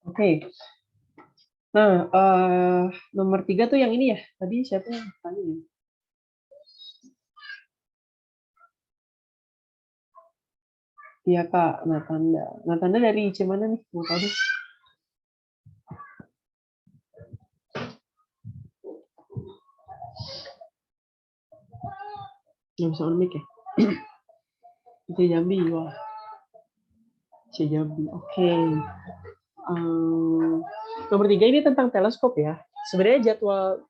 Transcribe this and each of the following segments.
Oke. Nah, nomor 3 tuh yang ini ya. Tadi siapa yang tanya ya? Iya Kak, Natanda. Natanda dari IC mana nih? Mau tahu deh. Nggak bisa on mic ya? IC Jambi, wah. IC Jambi, oke. Nomor 3 ini tentang teleskop ya. Sebenarnya jadwal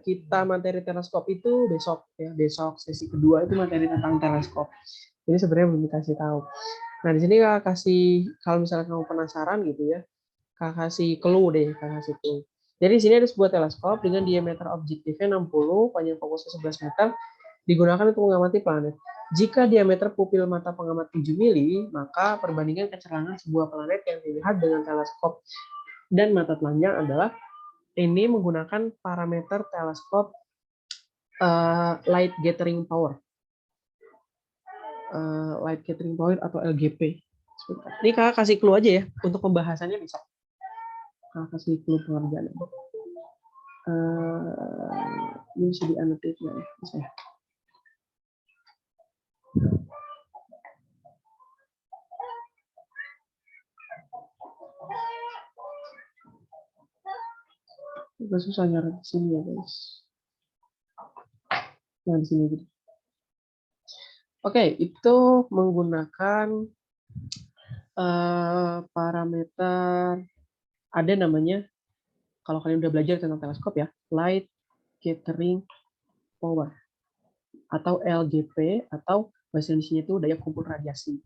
kita materi teleskop itu besok ya. Besok sesi kedua itu materi tentang teleskop. Jadi sebenarnya belum dikasih tahu. Nah di sini Kak kasih, kalau misalnya kamu penasaran gitu ya, Kak kasih clue deh, Kak kasih clue. Jadi di sini ada sebuah teleskop dengan diameter objektifnya 60, panjang fokusnya 11 meter, digunakan untuk mengamati planet. Jika diameter pupil mata pengamat 7 mili, maka perbandingan kecerangan sebuah planet yang dilihat dengan teleskop dan mata telanjang adalah ini menggunakan parameter teleskop light gathering power. Light gathering power atau LGP. Sebentar. Ini Kakak kasih clue aja ya untuk pembahasannya bisa. Kakak kasih clue pengerjaan. Ini bisa dianotate ya, bisa ya. Agak susah nyari di sini ya guys. Nah di sini gitu. Oke, itu menggunakan parameter, ada namanya, kalau kalian udah belajar tentang teleskop ya, light gathering power atau LGP, atau bahasa Indonesia itu daya kumpul radiasi.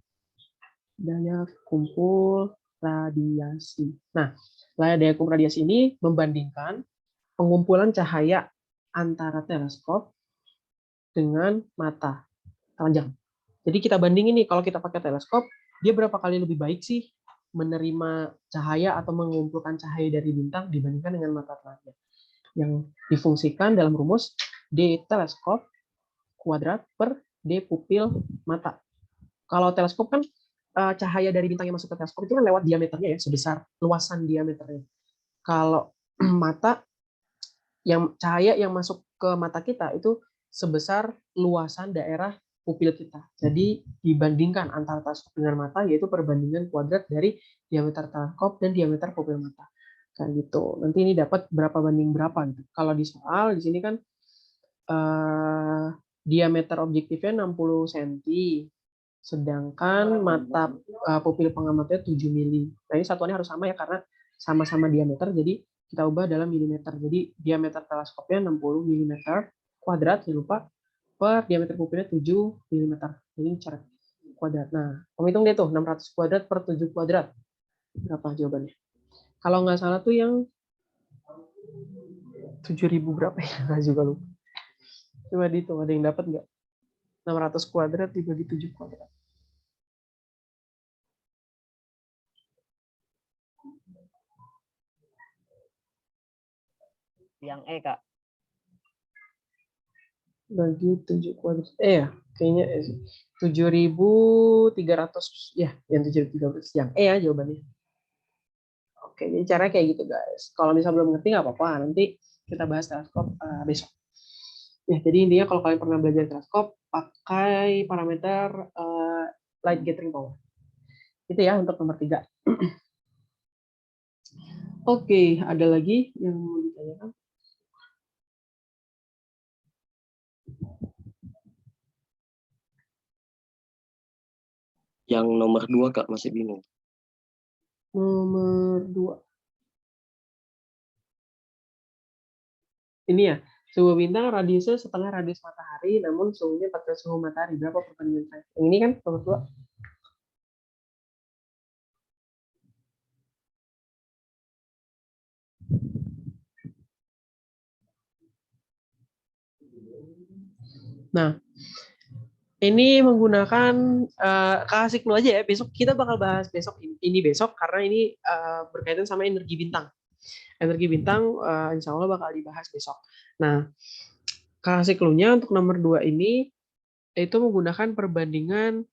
Daya kumpul radiasi. Nah, daya kumpul radiasi ini membandingkan pengumpulan cahaya antara teleskop dengan mata telanjang. Jadi kita bandingin nih, kalau kita pakai teleskop, dia berapa kali lebih baik sih menerima cahaya atau mengumpulkan cahaya dari bintang dibandingkan dengan mata telanjang. Yang difungsikan dalam rumus D teleskop kuadrat per D pupil mata. Kalau teleskop kan cahaya dari bintang yang masuk ke teleskop itu kan lewat diameternya ya, sebesar luasan diameternya. Kalau mata, yang cahaya yang masuk ke mata kita itu sebesar luasan daerah pupil kita. Jadi dibandingkan antara teleskop dengan mata, yaitu perbandingan kuadrat dari diameter teleskop dan diameter pupil mata. Kayak gitu. Nanti ini dapat berapa banding berapa gitu. Kalau di soal di sini kan diameter objektifnya 60 cm, sedangkan mata pupil pengamatnya 7 mili. Nah ini satuannya harus sama ya, karena sama-sama diameter, jadi kita ubah dalam milimeter. Jadi diameter teleskopnya 60 mm kuadrat, jangan lupa, per diameter pupilnya 7 mm. Ini cara kuadrat. Nah, kamu hitung deh tuh, 600 kuadrat per 7 kuadrat. Berapa jawabannya? Kalau nggak salah tuh yang 7.000 berapa ya? Nggak juga lupa. Coba dihitung, ada yang dapat nggak? 600 kuadrat dibagi 7 kuadrat. Yang E, Kak. Bagi 7 kuadrat. Ya, kayaknya 7.300 ya, yang 7.300 yang E ya jawabannya. Oke, jadi cara kayak gitu guys. Kalau misalnya belum ngerti nggak apa-apa, nanti kita bahas teleskop besok. Ya, jadi intinya kalau kalian pernah belajar teleskop, pakai parameter light gathering power. Itu ya untuk nomor 3. Oke, ada lagi yang mau ditanyakan? Yang nomor 2 Kak, masih bingung. Nomor 2. Ini ya, sebuah bintang radiusnya setengah radius matahari, namun suhunya 14 suhu matahari. Berapa perbandingan saya? Yang ini kan nomor 2. Nah, ini menggunakan kasih clue aja ya. Besok kita bakal bahas besok ini besok, karena ini berkaitan sama energi bintang. Energi bintang insya Allah bakal dibahas besok. Nah, kasih clue-nya untuk nomor 2 ini itu menggunakan perbandingan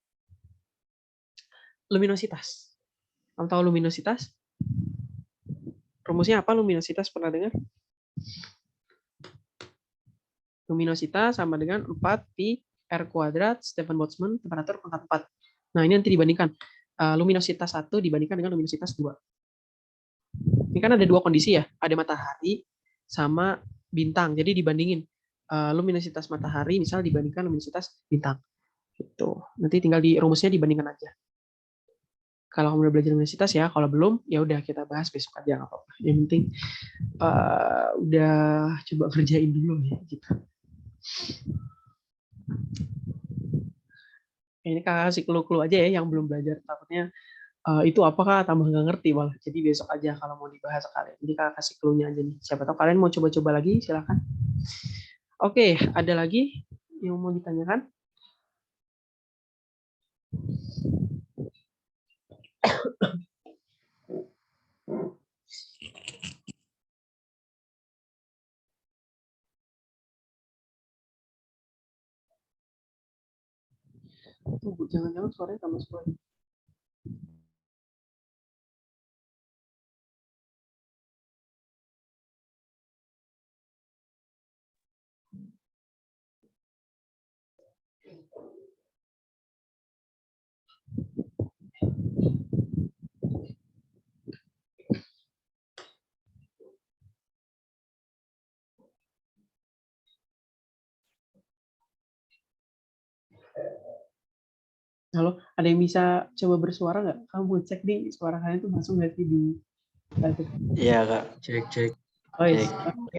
luminositas. Kamu tahu luminositas? Rumusnya apa luminositas, pernah dengar? Luminositas sama dengan 4pi R kuadrat Stefan Boltzmann temperatur pangkat 4. Nah, ini nanti dibandingkan. Luminositas 1 dibandingkan dengan luminositas 2. Ini kan ada dua kondisi ya, ada matahari sama bintang. Jadi dibandingin luminositas matahari misal dibandingkan luminositas bintang. Gitu. Nanti tinggal di rumusnya dibandingkan aja. Kalau kamu udah belajar luminositas ya, kalau belum ya udah kita bahas besok aja nggak apa-apa. Yang penting udah coba kerjain dulu ya gitu. Ini kakak kasih clue-clue aja ya yang belum belajar, takutnya itu apakah tambah nggak ngerti malah. Jadi besok aja kalau mau dibahas sekalian. Jadi kakak kasih clue-nya aja nih. Siapa tahu kalian mau coba-coba lagi, silakan. Oke, ada lagi yang mau ditanyakan? Tunggu, jangan-jangan suaranya tambah suara. Halo, ada yang bisa coba bersuara nggak? Kamu cek di suara kalian tuh masuk nggak sih di Iya kak, cek. Oh iya,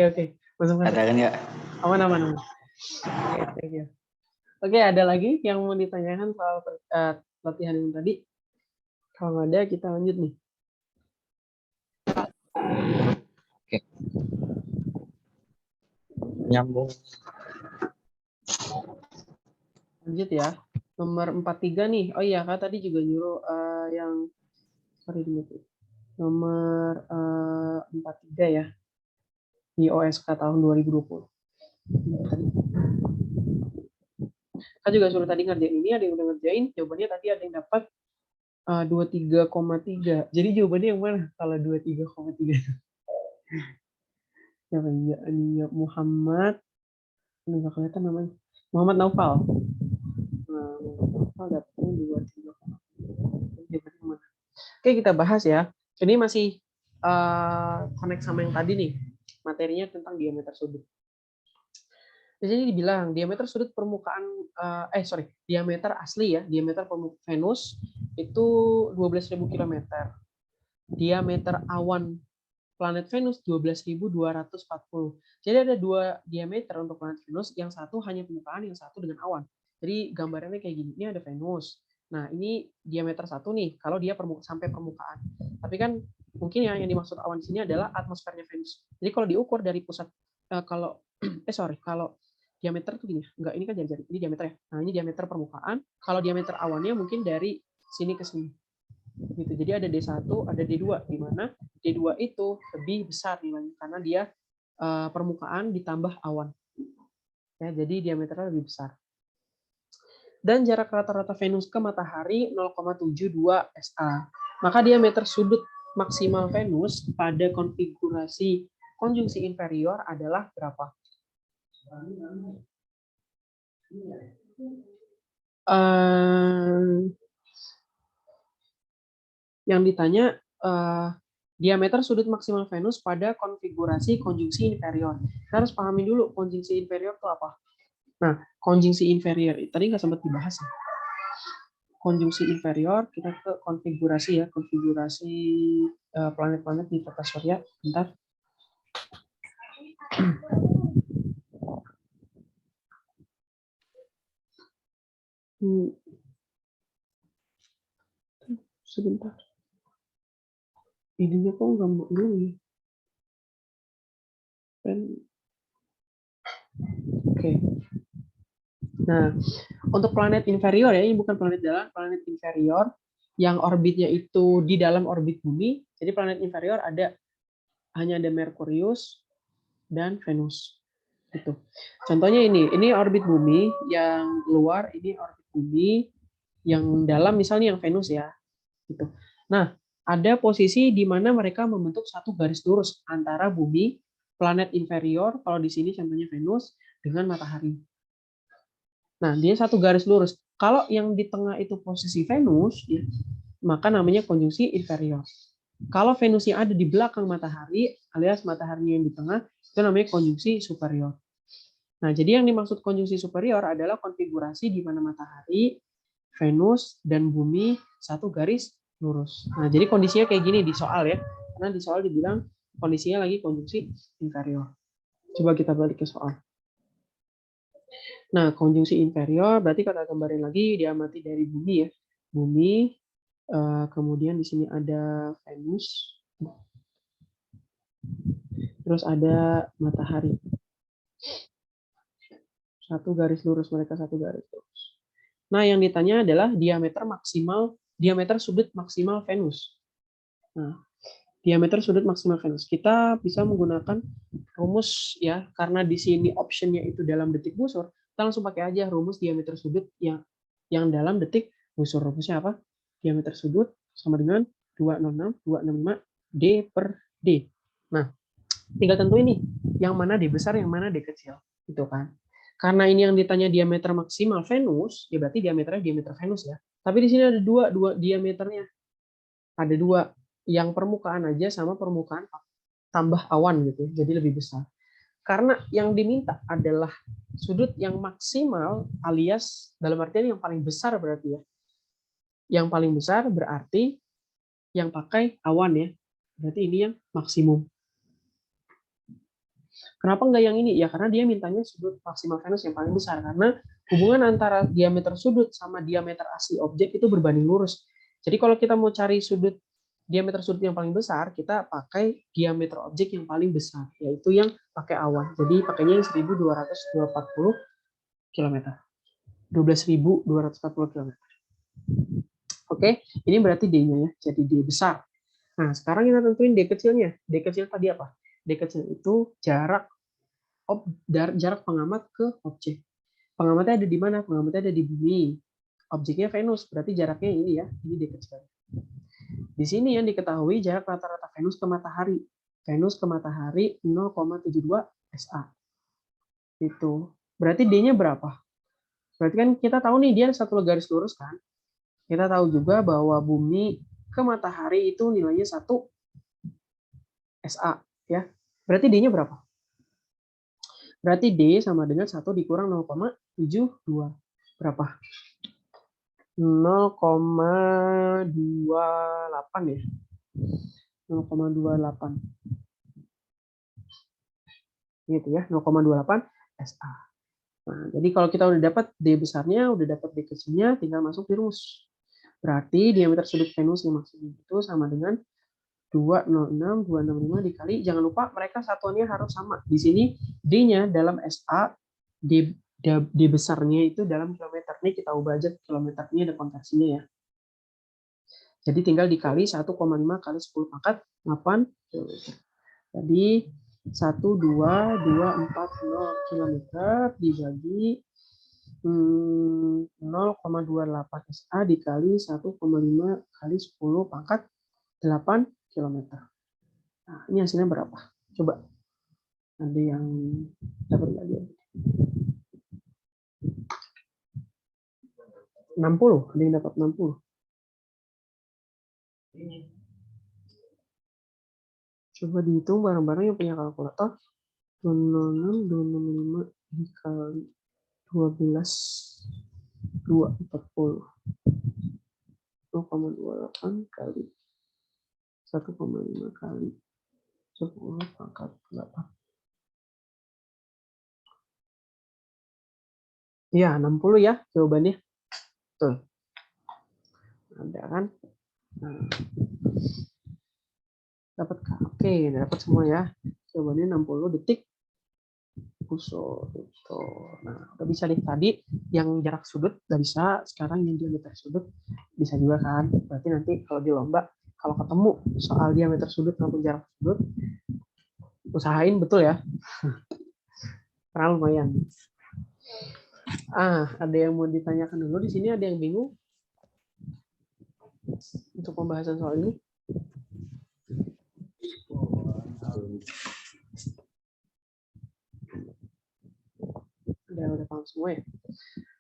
oke. Masuk. Ada kan ya? Aman. Oke, thank you. Oke, ada lagi yang mau ditanyakan soal latihan yang tadi? Kalau nggak ada, kita lanjut nih. Oke. Nyambung. Lanjut ya. Nomor 43 nih. Oh iya, Kak tadi juga nyuruh yang nomor 43 ya. Di OSK tahun 2020. Kak juga suruh tadi ngerjain ini, ada yang udah ngerjain. Jawabannya tadi ada yang dapat 23,3. Jadi jawabannya yang mana kalau 23,3? Siapa ya? Muhammad. Nggak kelihatan namanya. Muhammad Naufal. Naufal dapatnya 23,3. Oke, kita bahas ya. Ini masih connect sama yang tadi nih. Materinya tentang diameter sudut. Jadi dibilang diameter sudut permukaan diameter asli ya, diameter permukaan Venus itu 12.000 km. Diameter awan planet Venus 12.240. Jadi ada dua diameter untuk planet Venus, yang satu hanya permukaan, yang satu dengan awan. Jadi gambarannya kayak gini. Ini ada Venus. Nah, ini diameter satu nih kalau dia sampai permukaan. Tapi kan mungkin yang dimaksud awan di sini adalah atmosfernya Venus. Jadi kalau diukur dari pusat kalau diameter tuh gini, enggak, ini kan jari-jari, ini diameter ya. Nah, ini diameter permukaan. Kalau diameter awannya mungkin dari sini ke sini. Gitu. Jadi ada D1, ada D2, di mana D2 itu lebih besar nilainya karena dia permukaan ditambah awan. Ya, jadi diameternya lebih besar. Dan jarak rata-rata Venus ke matahari 0,72 SA. Maka diameter sudut maksimal Venus pada konfigurasi konjungsi inferior adalah berapa? Yang ditanya diameter sudut maksimal Venus pada konfigurasi konjungsi inferior. Kita harus pahami dulu konjungsi inferior itu apa. Nah, konjungsi inferior tadi nggak sempat dibahas ya. Konjungsi inferior, kita ke konfigurasi ya, konfigurasi planet-planet di tata surya. Bentar. Sebentar. Ininya kok nggak mau ini. Oke. Nah, untuk planet inferior ya, ini bukan planet dalam, planet inferior yang orbitnya itu di dalam orbit bumi. Jadi planet inferior hanya ada Merkurius dan Venus. Gitu. Contohnya ini orbit bumi, yang luar ini orbit bumi, yang dalam misalnya yang Venus ya. Gitu. Nah, ada posisi di mana mereka membentuk satu garis lurus antara bumi, planet inferior, kalau di sini contohnya Venus, dengan matahari. Nah, dia satu garis lurus. Kalau yang di tengah itu posisi Venus, ya, maka namanya konjungsi inferior. Kalau Venusnya ada di belakang matahari, alias mataharinya yang di tengah, itu namanya konjungsi superior. Nah, jadi yang dimaksud konjungsi superior adalah konfigurasi di mana matahari, Venus, dan bumi satu garis lurus. Nah, jadi kondisinya kayak gini di soal ya. Karena di soal dibilang kondisinya lagi konjungsi inferior. Coba kita balik ke soal. Nah, konjungsi inferior berarti kita gambarin lagi diamati dari bumi ya. Bumi, kemudian di sini ada Venus, terus ada matahari. Satu garis lurus, mereka satu garis lurus. Nah, yang ditanya adalah diameter sudut maksimal Venus. Nah, diameter sudut maksimal Venus. Kita bisa menggunakan rumus ya, karena di sini optionnya itu dalam detik busur, kita langsung pakai aja rumus diameter sudut yang dalam detik busur. Rumusnya apa? Diameter sudut sama dengan 206,265 D per D. Nah, tinggal tentuin nih, yang mana D besar, yang mana D kecil. Gitu kan. Karena ini yang ditanya diameter maksimal Venus, ya berarti diameternya diameter Venus ya. Tapi di sini ada dua diameternya. Ada dua, yang permukaan aja sama permukaan tambah awan gitu, jadi lebih besar. Karena yang diminta adalah sudut yang maksimal, alias dalam artian yang paling besar berarti ya. Yang paling besar berarti yang pakai awan ya. Berarti ini yang maksimum. Kenapa enggak yang ini? Ya karena dia mintanya sudut maksimal Venus yang paling besar. Karena hubungan antara diameter sudut sama diameter asli objek itu berbanding lurus. Jadi kalau kita mau cari diameter sudut yang paling besar, kita pakai diameter objek yang paling besar, yaitu yang pakai awan. Jadi pakainya yang 1240 km. 12.240 km. Oke, ini berarti D-nya ya. Jadi D besar. Nah, sekarang kita tentuin D kecilnya. D kecil tadi apa? D kecil itu jarak pengamat ke objek. Pengamatnya ada di mana? Pengamatnya ada di bumi. Objeknya Venus, berarti jaraknya ini ya. Ini D kecil. Di sini yang diketahui jarak rata-rata Venus ke matahari. Venus ke matahari 0,72 SA. Itu. Berarti D-nya berapa? Berarti kan kita tahu nih dia satu garis lurus kan? Kita tahu juga bahwa bumi ke matahari itu nilainya 1 SA ya. Berarti D-nya berapa? Berarti D sama dengan 1 dikurang 0,72. Berapa? 0,28 ya. 0,28. Gitu ya, 0,28 SA. Nah, jadi kalau kita udah dapat D besarnya, udah dapat D kecilnya, tinggal masuk di rumus. Berarti diameter sudut Venus yang maksimum itu sama dengan 206,265 dikali, jangan lupa mereka satuannya harus sama. Di sini D-nya dalam SA, D besarnya itu dalam kilometer. Ini kita ubah aja kilometernya, ada konversinya ya. Jadi tinggal dikali 1,5 kali 10 pangkat 8 km. Jadi 1,2240 km dibagi 0,28 SA dikali 1,5 kali 10 pangkat 8 km. Nah, ini hasilnya berapa? Coba. Ada yang dapat lagi. 60, ada yang dapat 60. Coba dihitung bareng-bareng yang punya kalkulator. 206, 265 dikali 12, 240. 0,28 kali 1,5 kali 10 pangkat 8. Ya, 60 ya jawabannya. Tuh. Ada kan? Nah. Dapat Kak? Oke, dapat semua ya. Jawabannya 60 detik busur itu. Nah, udah bisa nih tadi yang jarak sudut udah bisa, sekarang yang diameter sudut bisa juga kan. Berarti nanti kalau di lomba kalau ketemu soal diameter sudut maupun jarak sudut, usahain betul ya. Karena lumayan. Ada yang mau ditanyakan dulu di sini, ada yang bingung untuk pembahasan soal ini? Udah paham semua ya.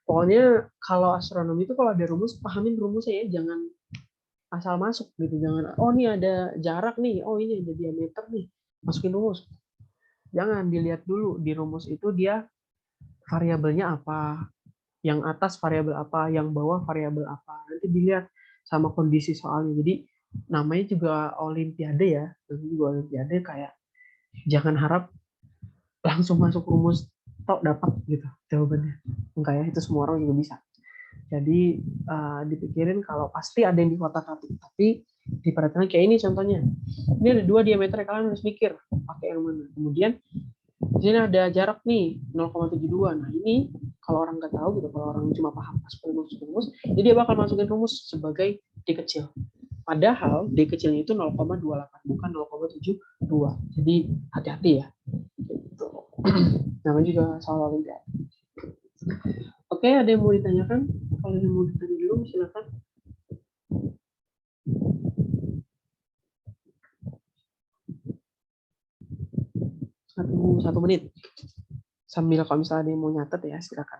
Pokoknya kalau astronomi itu kalau ada rumus, pahamin rumusnya ya, jangan asal masuk gitu, jangan oh ini ada jarak nih, oh ini ada diameter nih, masukin rumus. Jangan, dilihat dulu di rumus itu dia variabelnya apa, yang atas variabel apa, yang bawah variabel apa, nanti dilihat sama kondisi soalnya. Jadi namanya juga olimpiade ya, nanti juga olimpiade, kayak jangan harap langsung masuk rumus tok dapat gitu jawabannya, enggak ya, itu semua orang juga bisa. Jadi dipikirin kalau pasti ada yang di kotak-atik, tapi diperhatikan kayak ini contohnya. Ini ada 2 diameter, kalian harus mikir pakai yang mana. Kemudian di sini ada jarak nih 0,72. Nah ini kalau orang nggak tahu gitu, kalau orang cuma paham masukin rumus, jadi dia bakal masukin rumus sebagai D kecil. Padahal D kecilnya itu 0,28 bukan 0,72. Jadi hati-hati ya. Gitu. Namanya juga soal olimpiade. Oke, ada yang mau ditanyakan? Kalau ada yang mau ditanya dulu, silakan. Satu menit. Sambil kalau misalnya ada yang mau nyatet ya, silakan.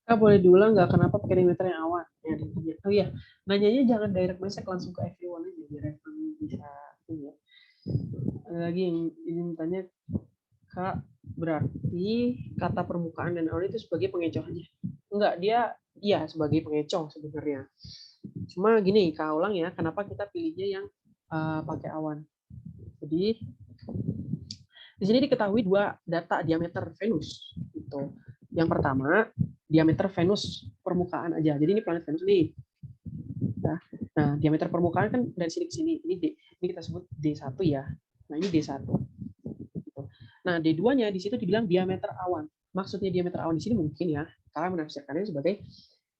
Kak, boleh diulang nggak kenapa pakai diameter yang awan? Ya, oh iya, nanyanya jangan direct message, langsung ke everyone aja biar everyone bisa ini ya. Ada lagi yang ingin tanya, Kak, berarti kata permukaan dan awan itu sebagai pengecoh aja? Enggak, dia iya sebagai pengecoh sebenarnya. Cuma gini, Kak ulang ya, kenapa kita pilihnya yang pakai awan? Jadi di sini diketahui 2 data diameter Venus. Gitu. Yang pertama, diameter Venus permukaan aja. Jadi ini planet Venus nih. Nah, diameter permukaan kan dari sini ke sini. Ini kita sebut D1 ya. Nah, ini D1. Gitu. Nah, D2-nya di situ dibilang diameter awan. Maksudnya diameter awan di sini mungkin ya, kalian menafsirkannya sebagai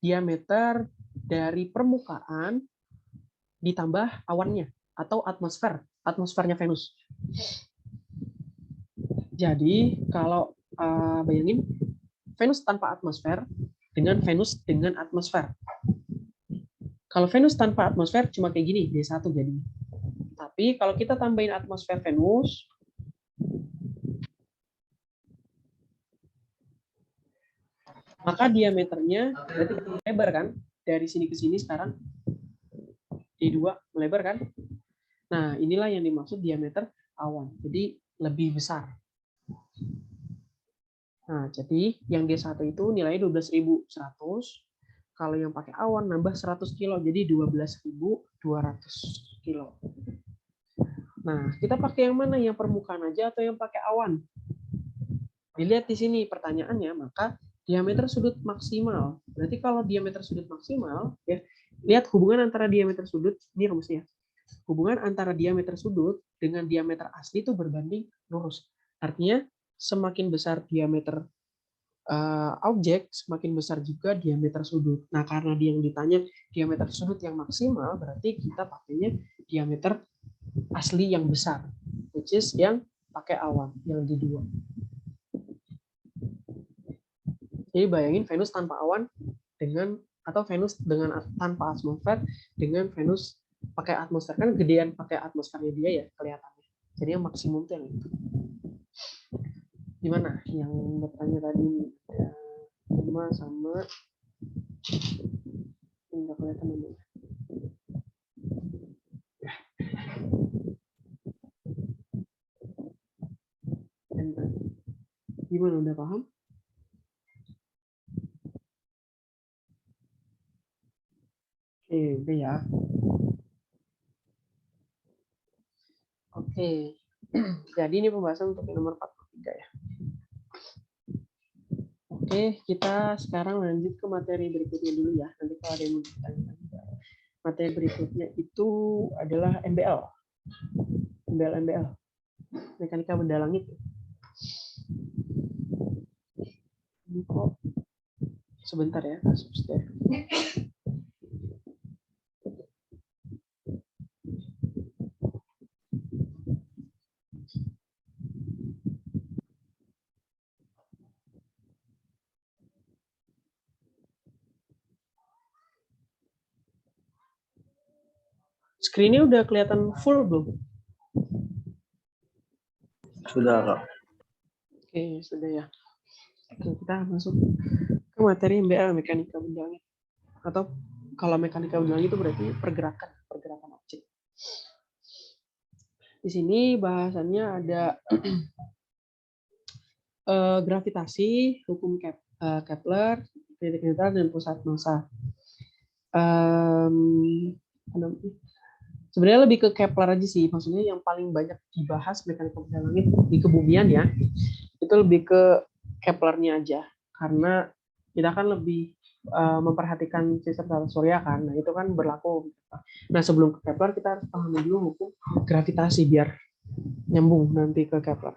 diameter dari permukaan ditambah awannya atau atmosfernya Venus. Jadi, kalau bayangin Venus tanpa atmosfer dengan Venus dengan atmosfer. Kalau Venus tanpa atmosfer cuma kayak gini, D1 jadi. Tapi kalau kita tambahin atmosfer Venus, maka diameternya berarti melebar kan? Dari sini ke sini sekarang D2 melebar kan? Nah, inilah yang dimaksud diameter awan. Jadi lebih besar. Nah, jadi yang D1 itu nilainya 12.100. Kalau yang pakai awan nambah 100 kilo, jadi 12.200 kilo. Nah, kita pakai yang mana? Yang permukaan aja atau yang pakai awan? Dilihat di sini pertanyaannya, maka diameter sudut maksimal. Berarti kalau diameter sudut maksimal, ya, lihat hubungan antara diameter sudut, ini rumusnya. Hubungan antara diameter sudut dengan diameter asli itu berbanding lurus. Artinya, semakin besar diameter objek, semakin besar juga diameter sudut. Nah, karena dia yang ditanya diameter sudut yang maksimal, berarti kita pakainya diameter asli yang besar, which is yang pakai awan, yang D2. Jadi bayangin Venus tanpa awan dengan, atau Venus dengan tanpa atmosfer dengan Venus pakai atmosfer, kan gedean pakai atmosfernya dia ya kelihatannya. Jadi yang maksimum itu yang itu. Gimana yang bertanya tadi? 5 sama enggak kelihatan namanya. Gimana, udah paham? Oke, udah ya. Oke. Jadi ini pembahasan untuk yang nomor 4. 3 ya. Oke, kita sekarang lanjut ke materi berikutnya dulu ya. Nanti kalau ada yang mau ditanya. Materi berikutnya itu adalah MBL. MBL. Mekanika benda langit. Ini kok sebentar ya, subscribe. Screen-nya udah kelihatan full belum? Sudah, Kak. Oke, sudah ya. Oke, kita masuk ke materi MBL, mekanika benda langit. Atau kalau mekanika benda langit itu berarti pergerakan objek. Di sini bahasannya ada gravitasi, hukum Kepler, titik netral, dan pusat massa. Sebenarnya lebih ke Kepler aja sih, maksudnya yang paling banyak dibahas mekanika benda langit di kebumian ya, itu lebih ke Keplernya aja, karena kita kan lebih memperhatikan sistem tata surya kan, nah itu kan berlaku. Nah sebelum ke Kepler kita harus pahami dulu hukum gravitasi biar nyambung nanti ke Kepler.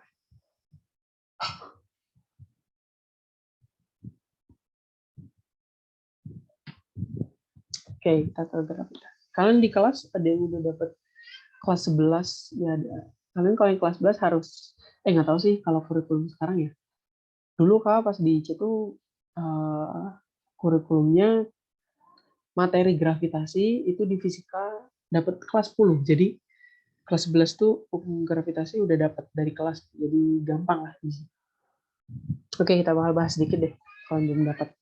Oke, kita ke gravitasi. Kalian di kelas ada yang udah dapat kelas 11 ya ada. Kalian kalau yang kelas 11 harus nggak tahu sih kalau kurikulum sekarang ya. Dulu Kak pas di IC itu kurikulumnya materi gravitasi itu di fisika dapat kelas 10. Jadi kelas 11 tuh hukum gravitasi udah dapat dari kelas. Jadi gampang lah. Oke, kita bakal bahas sedikit deh kalau belum dapat.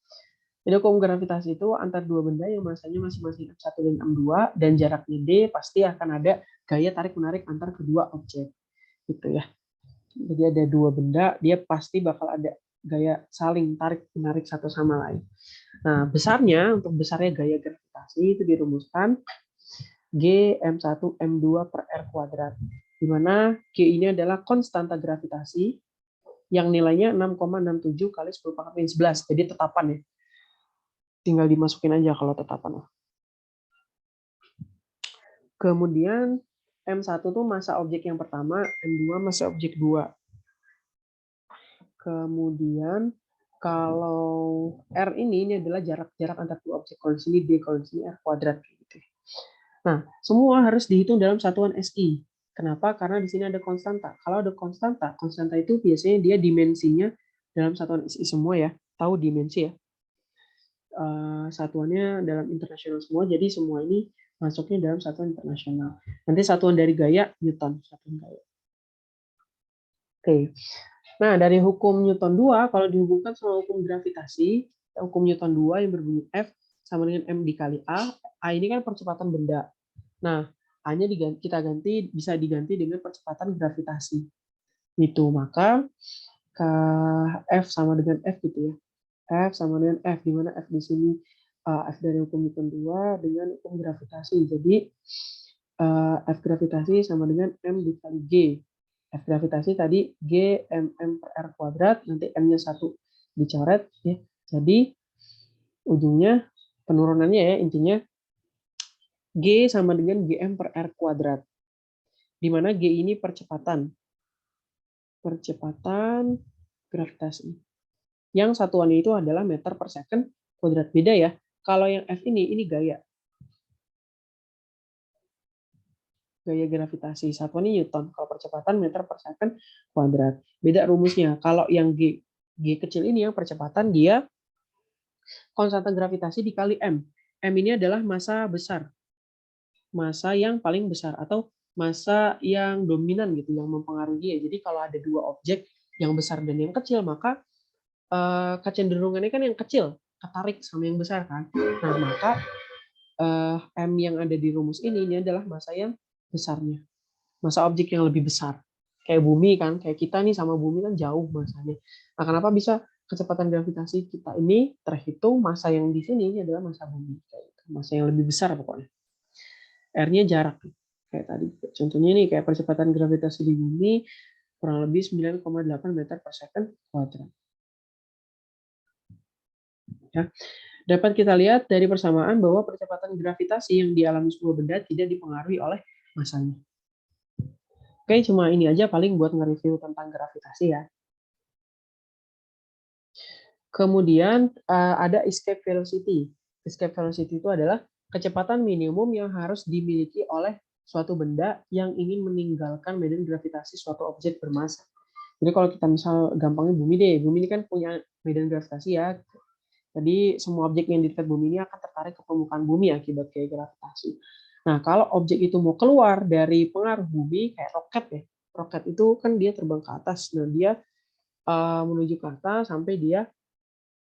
Jadi hukum gravitasi itu antar dua benda yang masanya masing-masing M1 dan M2 dan jaraknya D pasti akan ada gaya tarik-menarik antar kedua objek. Gitu ya. Jadi ada dua benda, dia pasti bakal ada gaya saling tarik-menarik satu sama lain. Nah, untuk besarnya gaya gravitasi itu dirumuskan G M1 M2 per R kuadrat. Di mana G ini adalah konstanta gravitasi yang nilainya 6,67 kali 10 pangkat min 11. Jadi tetapan ya. Tinggal dimasukin aja kalau tetapan. Kemudian M1 tuh massa objek yang pertama, M2 massa objek 2. Kemudian kalau R ini adalah jarak antar dua objek. Kalau di sini D, kalau di sini R kuadrat gitu. Nah, semua harus dihitung dalam satuan SI. Kenapa? Karena di sini ada konstanta. Kalau ada konstanta itu biasanya dia dimensinya dalam satuan SI semua ya. Tahu dimensi ya? Satuannya dalam internasional semua, jadi semua ini masuknya dalam satuan internasional. Nanti satuan dari gaya Newton, satuan gaya. Oke. Nah, dari hukum Newton 2 kalau dihubungkan sama hukum gravitasi, hukum Newton 2 yang berbunyi F sama dengan M dikali A. A ini kan percepatan benda. Nah, A-nya bisa diganti dengan percepatan gravitasi. Itu maka F sama dengan F gitu ya. F sama dengan F, di mana F di sini F dari hukum Newton 2 dengan hukum gravitasi. Jadi F gravitasi sama dengan M dikali G. F gravitasi tadi G MM per R kuadrat, nanti M-nya 1 dicoret ya. Jadi ujungnya penurunannya ya intinya G sama dengan GM per R kuadrat. Di mana G ini percepatan gravitasi. Yang satuannya itu adalah meter per second kuadrat. Beda ya. Kalau yang F ini gaya. Gaya gravitasi. Satuannya Newton. Kalau percepatan meter per second kuadrat. Beda rumusnya. Kalau yang G kecil ini yang percepatan dia konstanta gravitasi dikali M. M ini adalah massa besar. Massa yang paling besar atau massa yang dominan gitu yang mempengaruhi dia. Jadi kalau ada dua objek yang besar dan yang kecil maka kecenderungannya kan yang kecil ketarik sama yang besar kan. Nah maka M yang ada di rumus ini adalah massa yang besarnya, massa objek yang lebih besar. Kayak bumi kan, kayak kita nih sama bumi kan jauh massanya. Nah kenapa bisa kecepatan gravitasi kita ini terhitung massa yang di sini ini adalah massa bumi, massa yang lebih besar pokoknya. R-nya jarak kayak tadi. Contohnya nih kayak percepatan gravitasi di bumi kurang lebih 9,8 meter per second kuadrat. Ya. Dapat kita lihat dari persamaan bahwa percepatan gravitasi yang dialami sebuah benda tidak dipengaruhi oleh masanya. Oke, cuma ini aja paling buat nge-review tentang gravitasi ya. Kemudian ada escape velocity. Escape velocity itu adalah kecepatan minimum yang harus dimiliki oleh suatu benda yang ingin meninggalkan medan gravitasi suatu objek bermassa. Jadi kalau kita misal gampangnya bumi deh, bumi ini kan punya medan gravitasi ya. Jadi semua objek yang di dekat bumi ini akan tertarik ke permukaan bumi akibat gaya gravitasi. Nah, kalau objek itu mau keluar dari pengaruh bumi, kayak roket ya, roket itu kan dia terbang ke atas. Nah, dia menuju ke atas sampai dia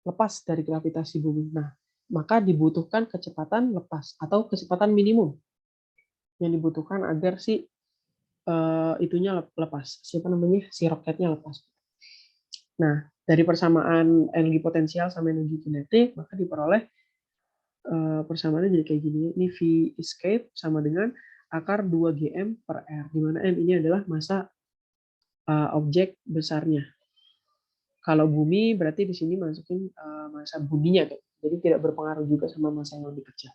lepas dari gravitasi bumi. Nah, maka dibutuhkan kecepatan lepas atau kecepatan minimum yang dibutuhkan agar si itunya lepas. Siapa namanya? Si roketnya lepas. Nah, dari persamaan energi potensial sama energi kinetik, maka diperoleh persamaannya jadi kayak gini. Ini V escape sama dengan akar 2 gm per r, di mana m ini adalah massa objek besarnya. Kalau bumi berarti di sini masukin massa buminya, jadi tidak berpengaruh juga sama massa yang lebih kecil.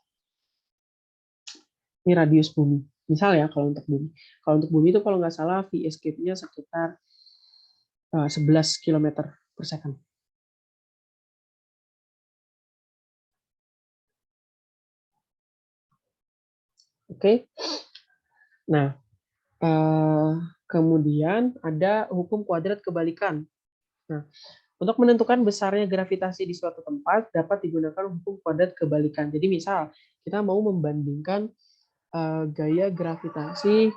Ini radius bumi. Misal ya kalau untuk bumi. Kalau untuk bumi itu kalau nggak salah V escape-nya sekitar 11 km per second. Oke. Nah, kemudian ada hukum kuadrat kebalikan. Nah, untuk menentukan besarnya gravitasi di suatu tempat dapat digunakan hukum kuadrat kebalikan. Jadi misal kita mau membandingkan gaya gravitasi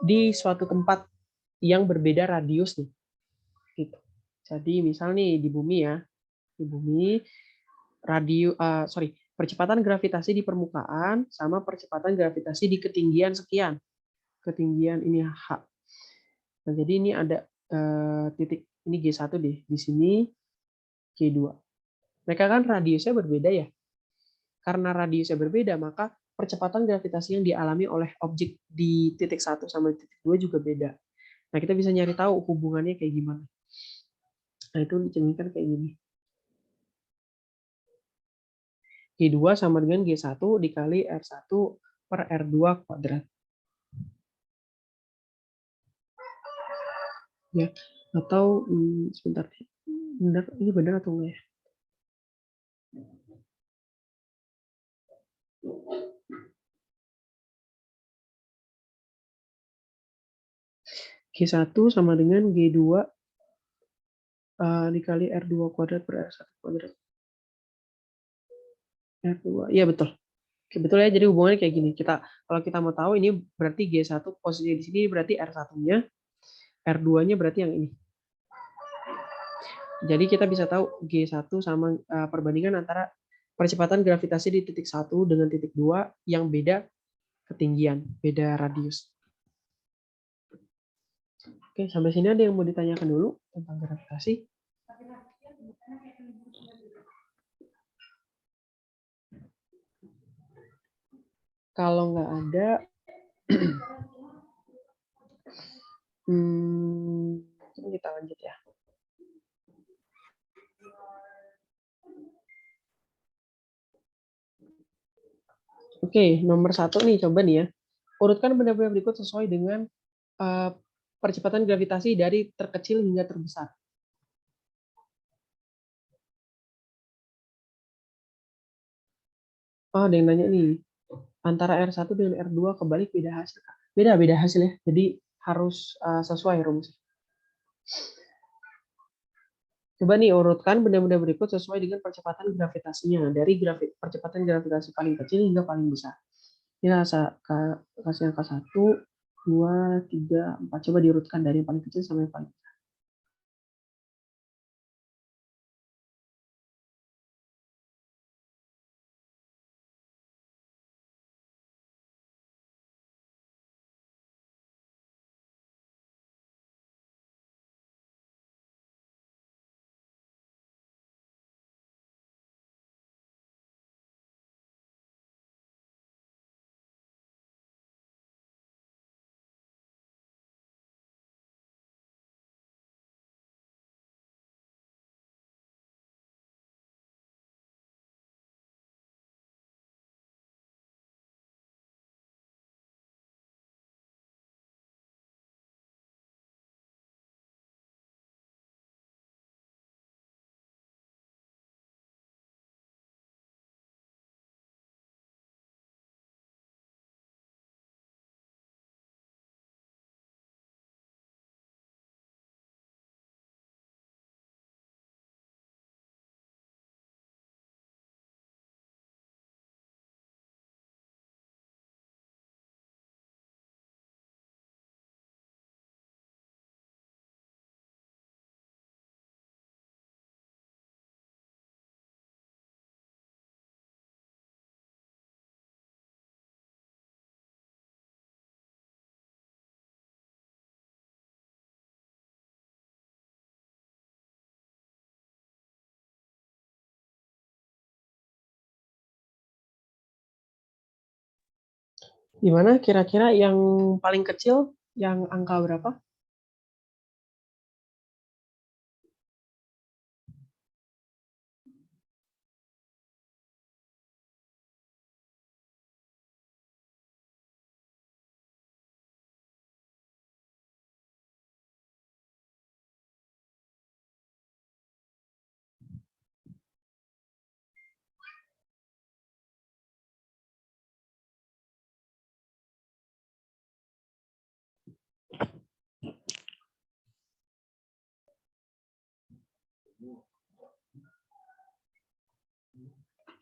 di suatu tempat yang berbeda radius nih. Gitu. Jadi misal nih di bumi ya, di bumi percepatan gravitasi di permukaan sama percepatan gravitasi di ketinggian sekian. Ketinggian ini H. Nah, jadi ini ada titik ini G1 deh, di sini G2. Mereka kan radiusnya berbeda ya. Karena radiusnya berbeda, maka percepatan gravitasi yang dialami oleh objek di titik 1 sama titik 2 juga beda. Nah, kita bisa nyari tahu hubungannya kayak gimana. Nah, itu dicerminkan kayak gini. G2 sama dengan G1 dikali R1 per R2 kuadrat. Ya, atau sebentar. Benar, ini benar atau enggak ya? G1 sama dengan G2 dikali R2 kuadrat per R1 kuadrat. R2, iya betul. Oke, betul ya, jadi hubungannya kayak gini. Kalau kita mau tahu ini berarti G1 posisinya di sini berarti R1-nya, R2-nya berarti yang ini. Jadi kita bisa tahu G1 sama perbandingan antara percepatan gravitasi di titik 1 dengan titik 2 yang beda ketinggian, beda radius. Oke, sampai sini ada yang mau ditanyakan dulu tentang gravitasi? Kalau nggak ada, kita lanjut ya. Oke, nomor 1 nih, coba nih ya. Urutkan benda-benda berikut sesuai dengan percepatan gravitasi dari terkecil hingga terbesar. Oh, ada yang nanya nih, antara R1 dengan R2 kebalik beda hasil. Beda hasil ya, jadi harus sesuai rumus. Coba nih urutkan benda-benda berikut sesuai dengan percepatan gravitasinya dari percepatan gravitasi paling kecil hingga paling besar. Ini kasih angka 1, 2, 3, 4. Coba diurutkan dari yang paling kecil sampai yang paling besar. Gimana kira-kira yang paling kecil yang angka berapa?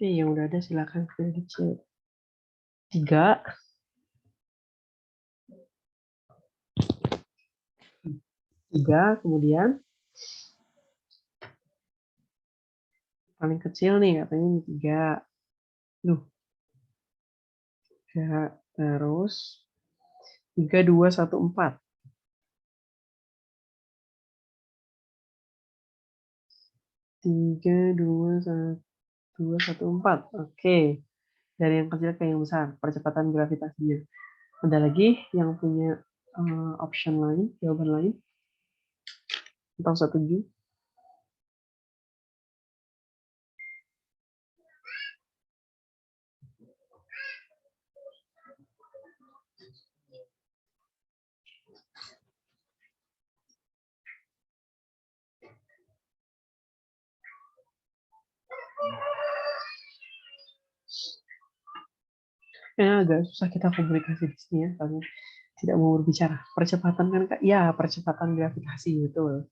Yang udah ada silakan kecil. 3. 3, kemudian paling kecil nih katanya ini 3. Duh. 3 terus 3, 2, 1, 4. 3, 2, 1, 4. Oke. Dari yang kecil ke yang besar, percepatan gravitasinya. Ada lagi yang punya option lain, jawaban lain? Atau setuju? Agak susah kita komunikasi di sini ya, karena tidak mau berbicara. Percepatan kan, Kak? Ya, percepatan gravitasi, betul.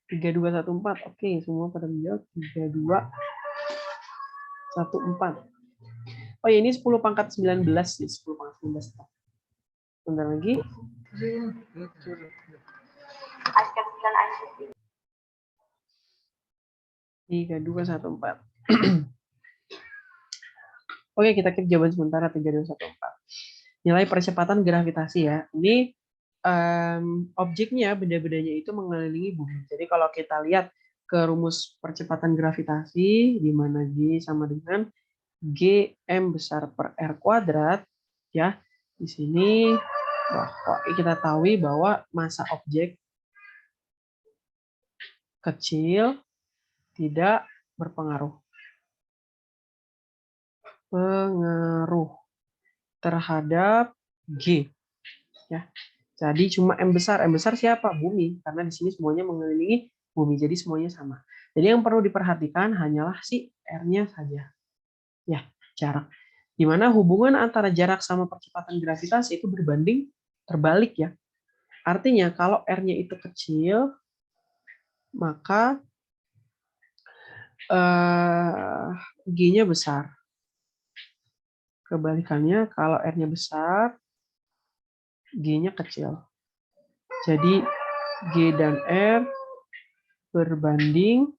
3, 2, 1, 4. Oke, semua pada menjawab. 3, 2, 1, 4. Oh ya, ini 10 pangkat 19. 10 pangkat 19. Bentar lagi. 3, 2, 1, 4. Oke, kita keep jawaban sementara 3, 2, 1, 4. Nilai percepatan gravitasi ya. Ini objeknya, benda-bendanya itu mengelilingi bumi. Jadi kalau kita lihat ke rumus percepatan gravitasi, di mana G sama dengan Gm besar per R kuadrat, ya. Di sini kita tahu bahwa massa objek kecil tidak berpengaruh terhadap G, ya. Jadi cuma M besar siapa? Bumi, karena di sini semuanya mengelilingi bumi, jadi semuanya sama. Jadi yang perlu diperhatikan hanyalah si R-nya saja. Ya, jarak. Di mana hubungan antara jarak sama percepatan gravitasi itu berbanding terbalik ya. Artinya kalau R-nya itu kecil, maka G-nya besar. Kebalikannya kalau R-nya besar, G-nya kecil. Jadi G dan R berbanding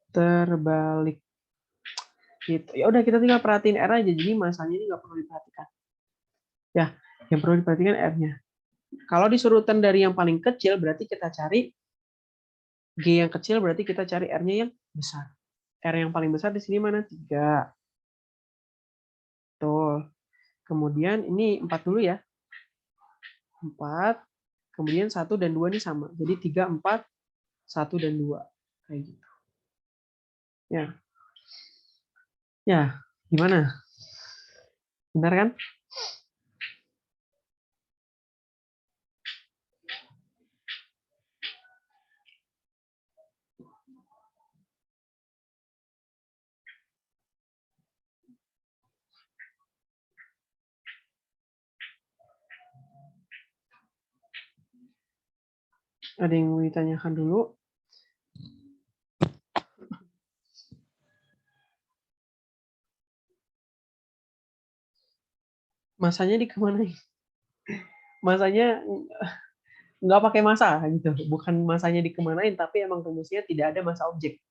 terbalik. Gitu. Ya udah, kita tinggal perhatiin R aja. Jadi masanya ini nggak perlu diperhatikan. Ya, yang perlu diperhatikan R-nya. Kalau disuruh urutan dari yang paling kecil, berarti kita cari G yang kecil, berarti kita cari R-nya yang besar. R yang paling besar di sini mana? 3. Tuh. Kemudian ini 4 dulu ya. 4. Kemudian 1 dan 2 ini sama. Jadi 3, 4, 1 dan 2. Kayak gitu. Ya. Ya, gimana? Benar kan? Ada yang mau ditanyakan dulu? Masanya dikemanain? Masanya nggak pakai masa gitu. Bukan masanya dikemanain, tapi emang rumusnya tidak ada masa objek.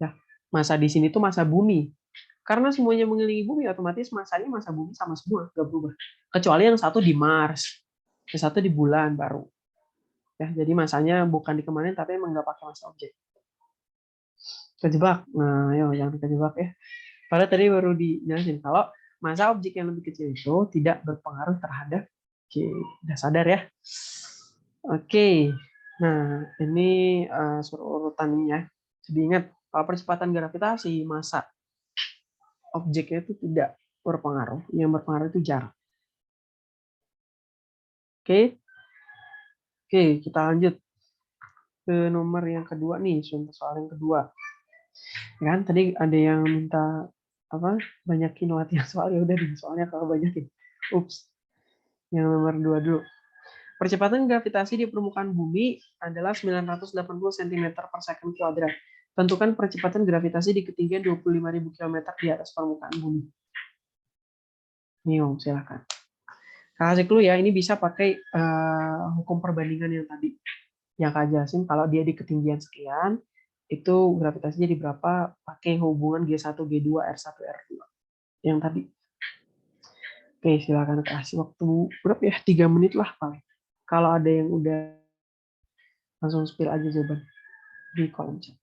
Ya, masa di sini tuh masa bumi. Karena semuanya mengelilingi bumi, otomatis masanya masa bumi sama semua, nggak berubah. Kecuali yang satu di Mars, yang satu di bulan baru. Ya, jadi masanya bukan dikemanain, tapi emang nggak pakai masa objek. Kejebak. Nah, ayo jangan kejebak ya. Padahal tadi baru dijelasin kalau massa objek yang lebih kecil itu tidak berpengaruh terhadap G. Udah sadar ya? Oke. Nah, ini urutannya. Jadi ingat, kalau percepatan gravitasi, massa objeknya itu tidak berpengaruh. Yang berpengaruh itu jarak. Oke. Oke, kita lanjut ke nomor yang kedua nih, soal yang kedua. Kan tadi ada yang minta apa? Banyakin latihan soal, ya udah di soalnya kalau banyakin. Ups. Yang nomor 2 dulu. Percepatan gravitasi di permukaan bumi adalah 980 cm per second kuadrat. Tentukan percepatan gravitasi di ketinggian 25.000 km di atas permukaan bumi. Nih, silakan. Kasih clue ya, ini bisa pakai hukum perbandingan yang tadi. Yang Kak jelasin, kalau dia di ketinggian sekian, itu gravitasinya di berapa, pakai hubungan G1, G2, R1, R2. Yang tadi. Oke, silakan kasih waktu berapa ya? 3 menit lah paling. Kalau ada yang udah, langsung spill aja jawaban di kolom chat.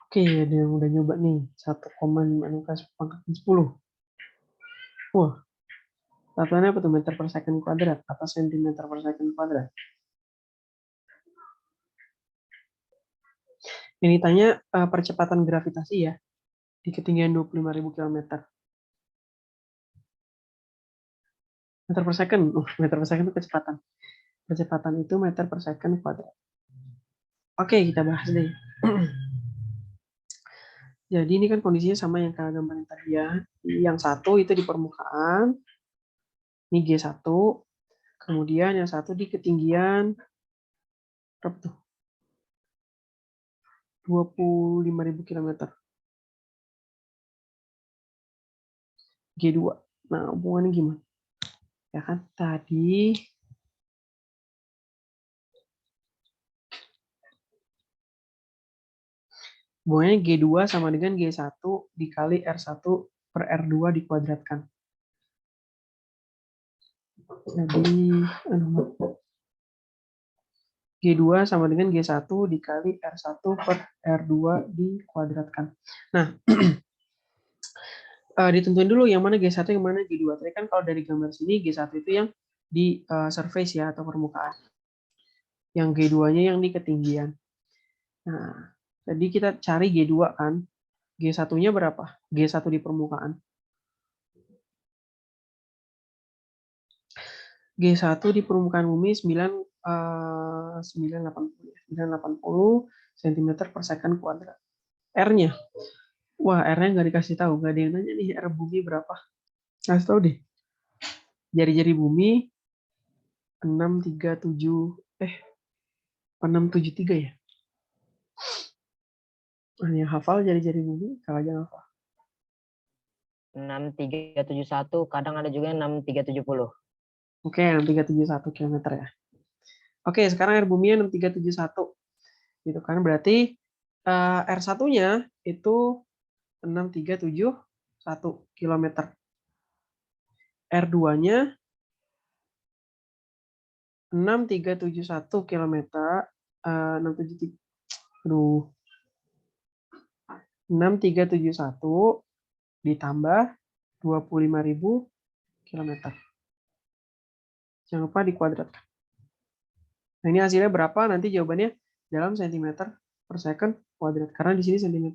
Oke, ada yang udah nyoba nih. 1,5 pangkat 10. Wah, satuannya apa tuh? Meter per second kuadrat atau sentimeter per second kuadrat? Ini tanya percepatan gravitasi ya di ketinggian 25.000 km. Meter per second. Meter per second itu kecepatan. Kecepatan itu meter per second kuadrat. Oke, kita bahas deh. Jadi ini kan kondisinya sama yang kayak gambaran tadi ya. Yang satu itu di permukaan, ini G1. Kemudian yang satu di ketinggian berapa tuh? 25.000 km. G2. Nah, hubungannya gimana? Ya kan tadi Pokoknya G2 sama dengan G1 dikali R1 per R2 dikuadratkan. Jadi, G2 sama dengan G1 dikali R1 per R2 dikuadratkan. Nah, ditentuin dulu yang mana G1, yang mana G2. Tadi kan kalau dari gambar sini, G1 itu yang di surface ya, atau permukaan. Yang G2-nya yang di ketinggian. Nah, jadi kita cari G2 kan. G1-nya berapa? G1 di permukaan. G1 di permukaan bumi 980 cm per second kuadrat. R-nya. Wah, R-nya nggak dikasih tahu. Nggak ada yang nanya nih, R bumi berapa. Kasih tahu deh. Jari-jari bumi 673 ya. Yang hafal jari-jari bumi, kalau aja hafal. 6371, kadang ada juga 6370. Oke, 6371 km ya. Oke, sekarang R buminya 6371. Gitu kan, berarti R1-nya itu 6371 km. R2-nya 6371 km. 6371 ditambah 25.000 km. Jangan lupa dikuadratkan. Nah, ini hasilnya berapa? Nanti jawabannya dalam cm per second kuadrat. Karena di sini cm.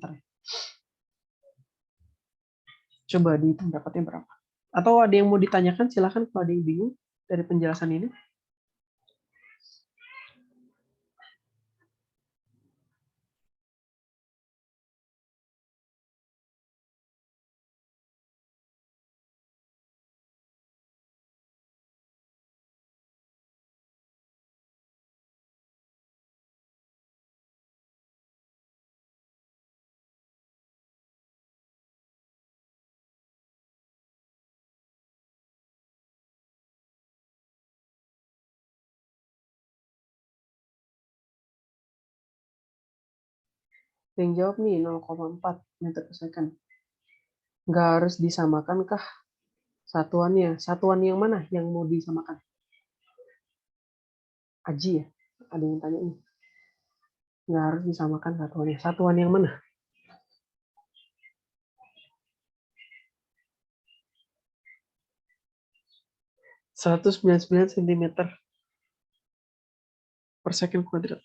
Coba dihitung dapatnya berapa. Atau ada yang mau ditanyakan, silahkan kalau ada yang bingung dari penjelasan ini. Yang jawab nih 0,4 meter per second. Nggak harus disamakan kah satuannya? Satuan yang mana yang mau disamakan? Aji ya? Ada yang tanya nih. Nggak harus disamakan satuannya. Satuan yang mana? (199 cm per second kuadrat).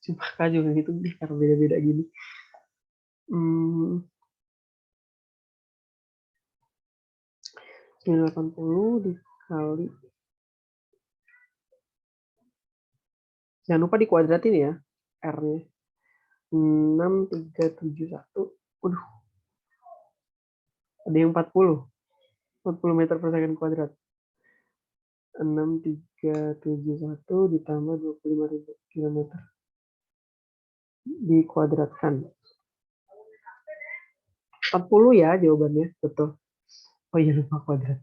Cuma Kak juga gitu nih, karena beda-beda gini. 980 dikali. Jangan lupa dikuadratin ya, R-nya. 6371. Waduh. Ada yang 40 meter per second kuadrat. 6371 ditambah 25.000 km. Dikuadratkan. 40 ya jawabannya, betul. Oh iya, lupa kuadrat.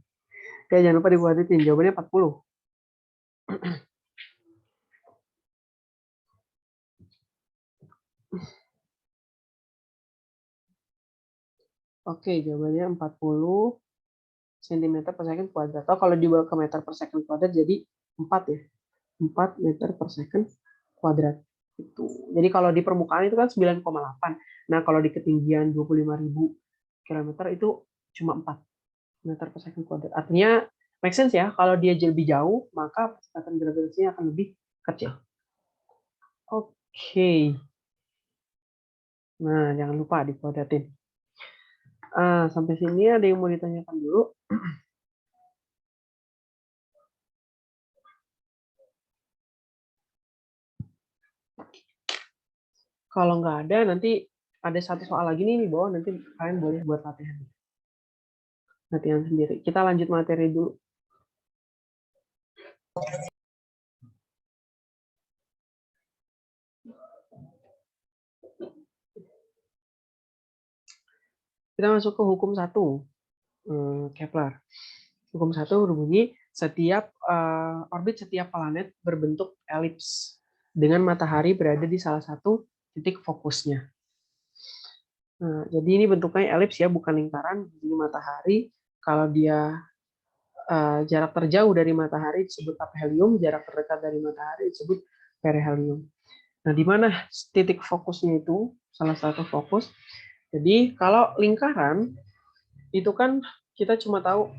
Oke, jangan lupa dikuadratin, jawabannya 40. Oke, jawabannya 40 cm per second kuadrat. Atau kalau dibawa ke meter per second kuadrat jadi 4 ya. 4 meter per second kuadrat. Itu. Jadi kalau di permukaan itu kan 9,8. Nah, kalau di ketinggian 25.000 km itu cuma 4 meter per second kuadrat. Artinya make sense ya, kalau dia lebih jauh, maka percepatan gravitasinya akan lebih kecil. Oke. Nah, jangan lupa dikuadratin. Sampai sini ada yang mau ditanyakan dulu? Kalau nggak ada, nanti ada satu soal lagi nih di bawah, nanti kalian boleh buat latihan. Latihan sendiri. Kita lanjut materi dulu. Kita masuk ke hukum 1, Kepler. Hukum 1 berbunyi, orbit setiap planet berbentuk elips dengan matahari berada di salah satu titik fokusnya. Nah, jadi ini bentuknya elips ya, bukan lingkaran. Ini matahari. Kalau dia jarak terjauh dari matahari disebut aphelium, jarak terdekat dari matahari disebut perihelium. Nah, di mana titik fokusnya itu? Salah satu fokus. Jadi kalau lingkaran itu kan kita cuma tahu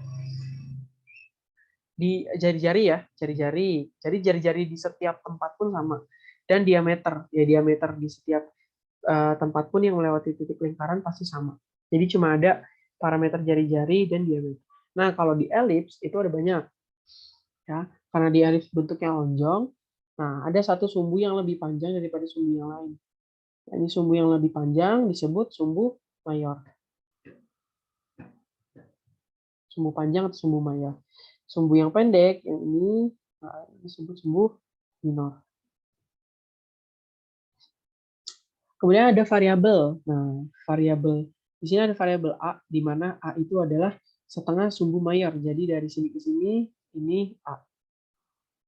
di jari-jari ya, jari-jari. Jadi jari-jari di setiap tempat pun sama. Dan diameter, ya diameter di setiap tempat pun yang melewati titik lingkaran pasti sama. Jadi cuma ada parameter jari-jari dan diameter. Nah, kalau di elips itu ada banyak. Ya, karena di elips bentuknya lonjong, nah ada satu sumbu yang lebih panjang daripada sumbu yang lain. Nah, ini sumbu yang lebih panjang disebut sumbu mayor. Sumbu panjang atau sumbu mayor. Sumbu yang pendek, yang ini disebut sumbu minor. Kemudian ada variabel. Nah, variabel di sini ada variabel A, di mana A itu adalah setengah sumbu mayor. Jadi dari sini ke sini, ini A,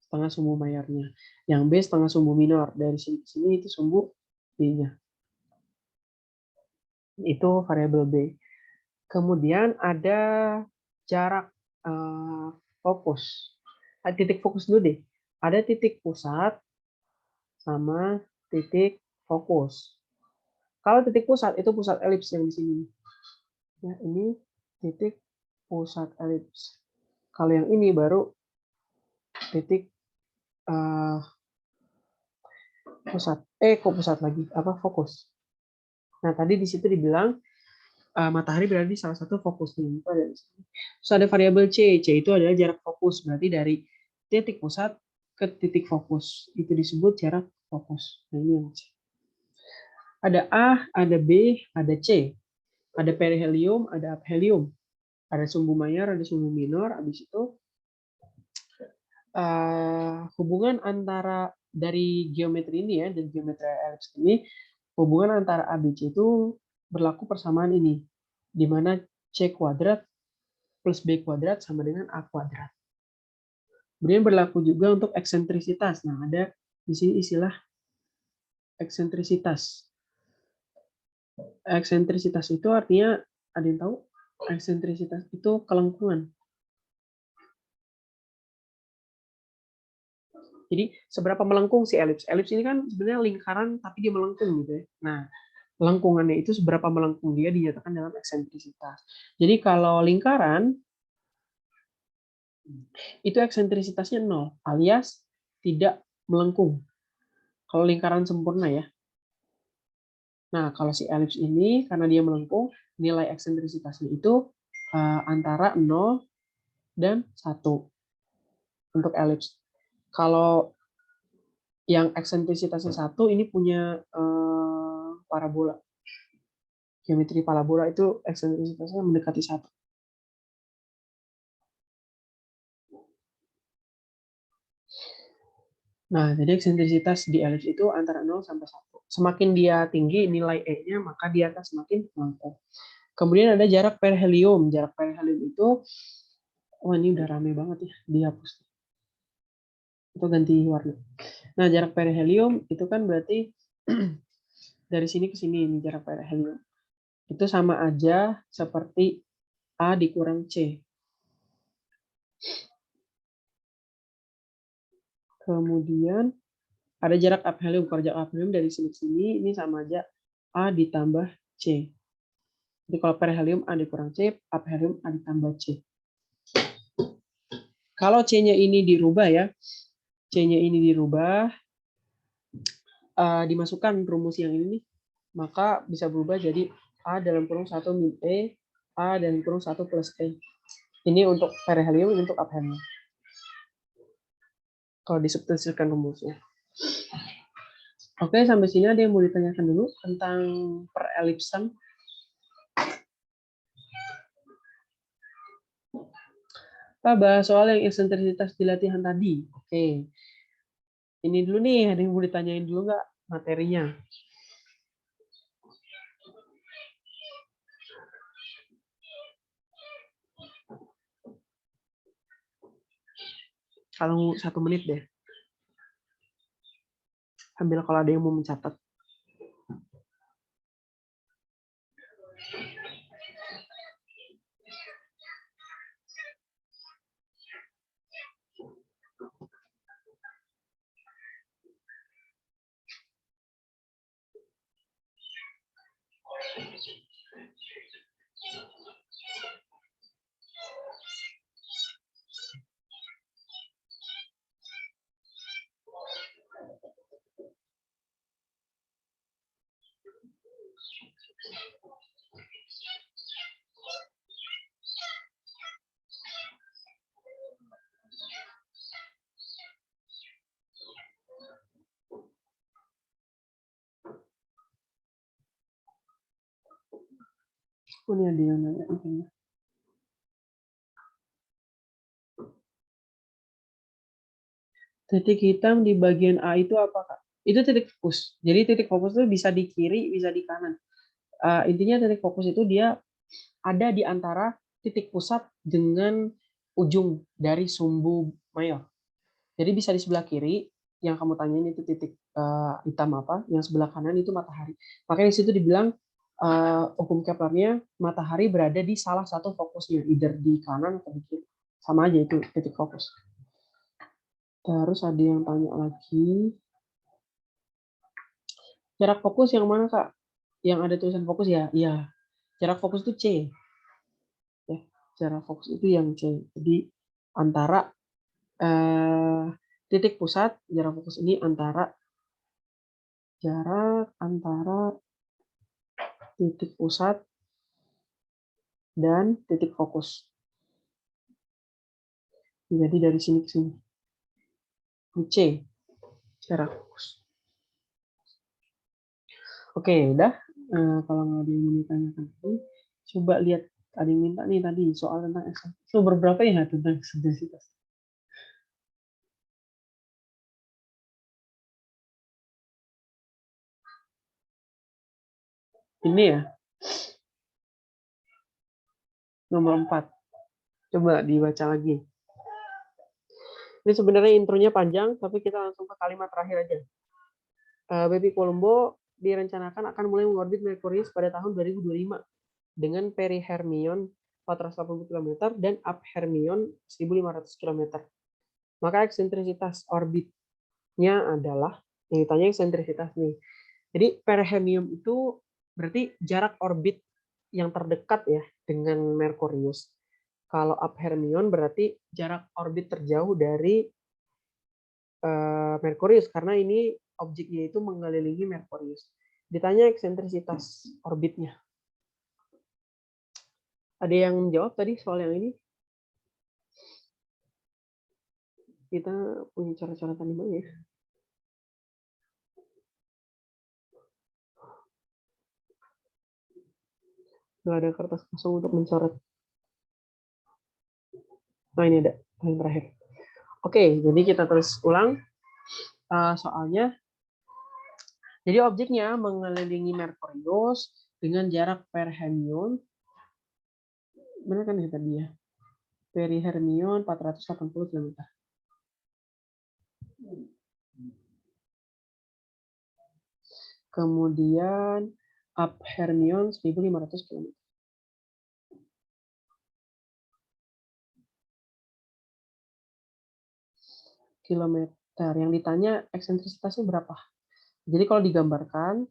setengah sumbu mayornya. Yang B setengah sumbu minor. Dari sini ke sini itu sumbu B-nya. Itu variabel B. Kemudian ada jarak fokus. Titik fokus dulu deh. Ada titik pusat sama titik fokus. Kalau titik pusat itu pusat elips yang di sini. Ya, ini titik pusat elips. Kalau yang ini baru titik pusat. Kok pusat lagi? Apa fokus? Nah, tadi di situ dibilang matahari berada di salah satu fokusnya. Itu ada di sini. Terus ada variabel C. C itu adalah jarak fokus. Berarti dari titik pusat ke titik fokus. Itu disebut jarak fokus. Nah, ini yang C. Ada A, ada B, ada C. Ada perihelium, ada aphelium. Ada sumbu mayor, ada sumbu minor. Habis itu hubungan antara dari geometri ini ya, dan geometri elips ini, hubungan antara ABC itu berlaku persamaan ini, di mana C kuadrat plus B kuadrat sama dengan A kuadrat. Kemudian berlaku juga untuk eksentrisitas. Nah, ada di sini istilah eksentrisitas. Eksentrisitas itu artinya, ada yang tahu? Eksentrisitas itu kelengkungan. Jadi seberapa melengkung si elips? Elips ini kan sebenarnya lingkaran tapi dia melengkung gitu ya. Nah, lengkungannya itu seberapa melengkung dia dinyatakan dalam eksentrisitas. Jadi kalau lingkaran itu eksentrisitasnya 0 alias tidak melengkung. Kalau lingkaran sempurna ya. Nah, kalau si elips ini karena dia melengkung, nilai eksentrisitasnya itu antara 0 dan 1 untuk elips. Kalau yang eksentrisitasnya 1 ini punya parabola. Geometri parabola itu eksentrisitasnya mendekati 1. Nah, jadi eksentrisitas di elips itu antara 0 sampai 1. Semakin dia tinggi nilai E-nya, maka dia akan semakin melengkung. Kemudian ada jarak perihelium. Jarak perihelium itu, ini udah rame banget ya, dihapus. Itu ganti warna. Nah, jarak perihelium itu kan berarti dari sini ke sini, ini jarak perihelium. Itu sama aja seperti A dikurang C. Kemudian ada jarak aphelium. Kalau jarak aphelium dari sini ke sini, ini sama aja A ditambah C. Jadi kalau perihelium A dikurang C, aphelium A ditambah C. Kalau C-nya ini dirubah ya, C-nya ini dirubah, dimasukkan rumus yang ini, maka bisa berubah jadi A dalam kurung 1 min E, A dalam kurung 1 plus E. Ini untuk perihelium, ini untuk aphelium. Kalau disubstitusikan rumusnya. Oke, sampai sini ada yang mau ditanyakan dulu tentang perelipsan? Kita bahas soal yang eksentrisitas di latihan tadi. Oke. Ini dulu nih, ada yang mau ditanyain dulu nggak materinya? Kalau 1 menit deh. Ambil kalau ada yang mau mencatat. Oh, ini ada yang nanya. Titik hitam di bagian A itu apa, Kak? Itu titik fokus. Jadi titik fokus itu bisa di kiri, bisa di kanan. Intinya titik fokus itu dia ada di antara titik pusat dengan ujung dari sumbu mayor. Jadi bisa di sebelah kiri, yang kamu tanyain itu titik hitam apa, yang sebelah kanan itu matahari. Makanya di situ dibilang hukum Keplernya matahari berada di salah satu fokusnya, either di kanan atau di kiri. Sama aja itu titik fokus. Terus ada yang tanya lagi, jarak fokus yang mana, Kak? Yang ada tulisan fokus ya? Iya. Jarak fokus itu C. Ya, jarak fokus itu yang C. Jadi antara titik pusat, jarak fokus ini jarak antara titik pusat dan titik fokus. Jadi dari sini ke sini. C, jarak fokus. Oke, udah. Kalau nggak ada yang mau ditanyakan lagi, coba lihat ada yang minta nih tadi soal tentang eksentrisitas. So, berapa ya tentang eksentrisitas? Ini ya, nomor 4. Coba dibaca lagi. Ini sebenarnya intronya panjang, tapi kita langsung ke kalimat terakhir aja. Bepi Colombo direncanakan akan mulai mengorbit Merkurius pada tahun 2025 dengan perihermion 480 km dan aphermion 1.500 km. Maka eksentrisitas orbitnya adalah, yang ditanya eksentrisitas nih. Jadi perihelion itu berarti jarak orbit yang terdekat ya dengan Merkurius. Kalau aphermion berarti jarak orbit terjauh dari Merkurius, karena ini objeknya itu mengelilingi Merkurius. Ditanya eksentrisitas orbitnya. Ada yang menjawab tadi soal yang ini? Kita punya coret-coretan di mana ya? Nggak ada kertas kosong untuk mencoret. Nah, ini ada yang terakhir. Oke, jadi kita tulis ulang soalnya. Jadi objeknya mengelilingi Merkurius dengan jarak perihelion, benar kan ya tadi ya? Perihermion 480 km. Kemudian aphermion 1.500 km. Kilometer. Yang ditanya eksentrisitasnya berapa? Jadi kalau digambarkan,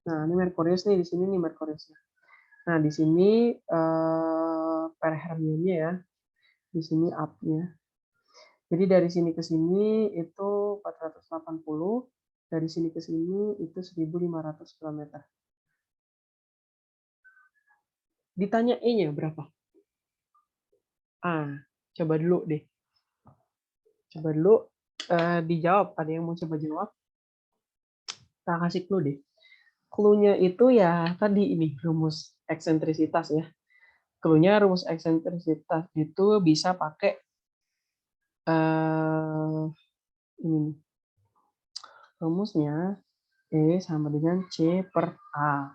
nah ini Merkurius nih, di sini nih Merkuriusnya. Nah di sini perihernionnya ya, di sini up-nya. Jadi dari sini ke sini itu 480, dari sini ke sini itu 1.500 km. Ditanya E-nya berapa? Coba dulu deh. Coba dulu dijawab. Ada yang mau coba jawab? Kita kasih clue deh. Clue-nya itu ya tadi ini rumus eksentrisitas ya. Clue-nya rumus eksentrisitas itu bisa pakai ini. Rumusnya E sama dengan C per A.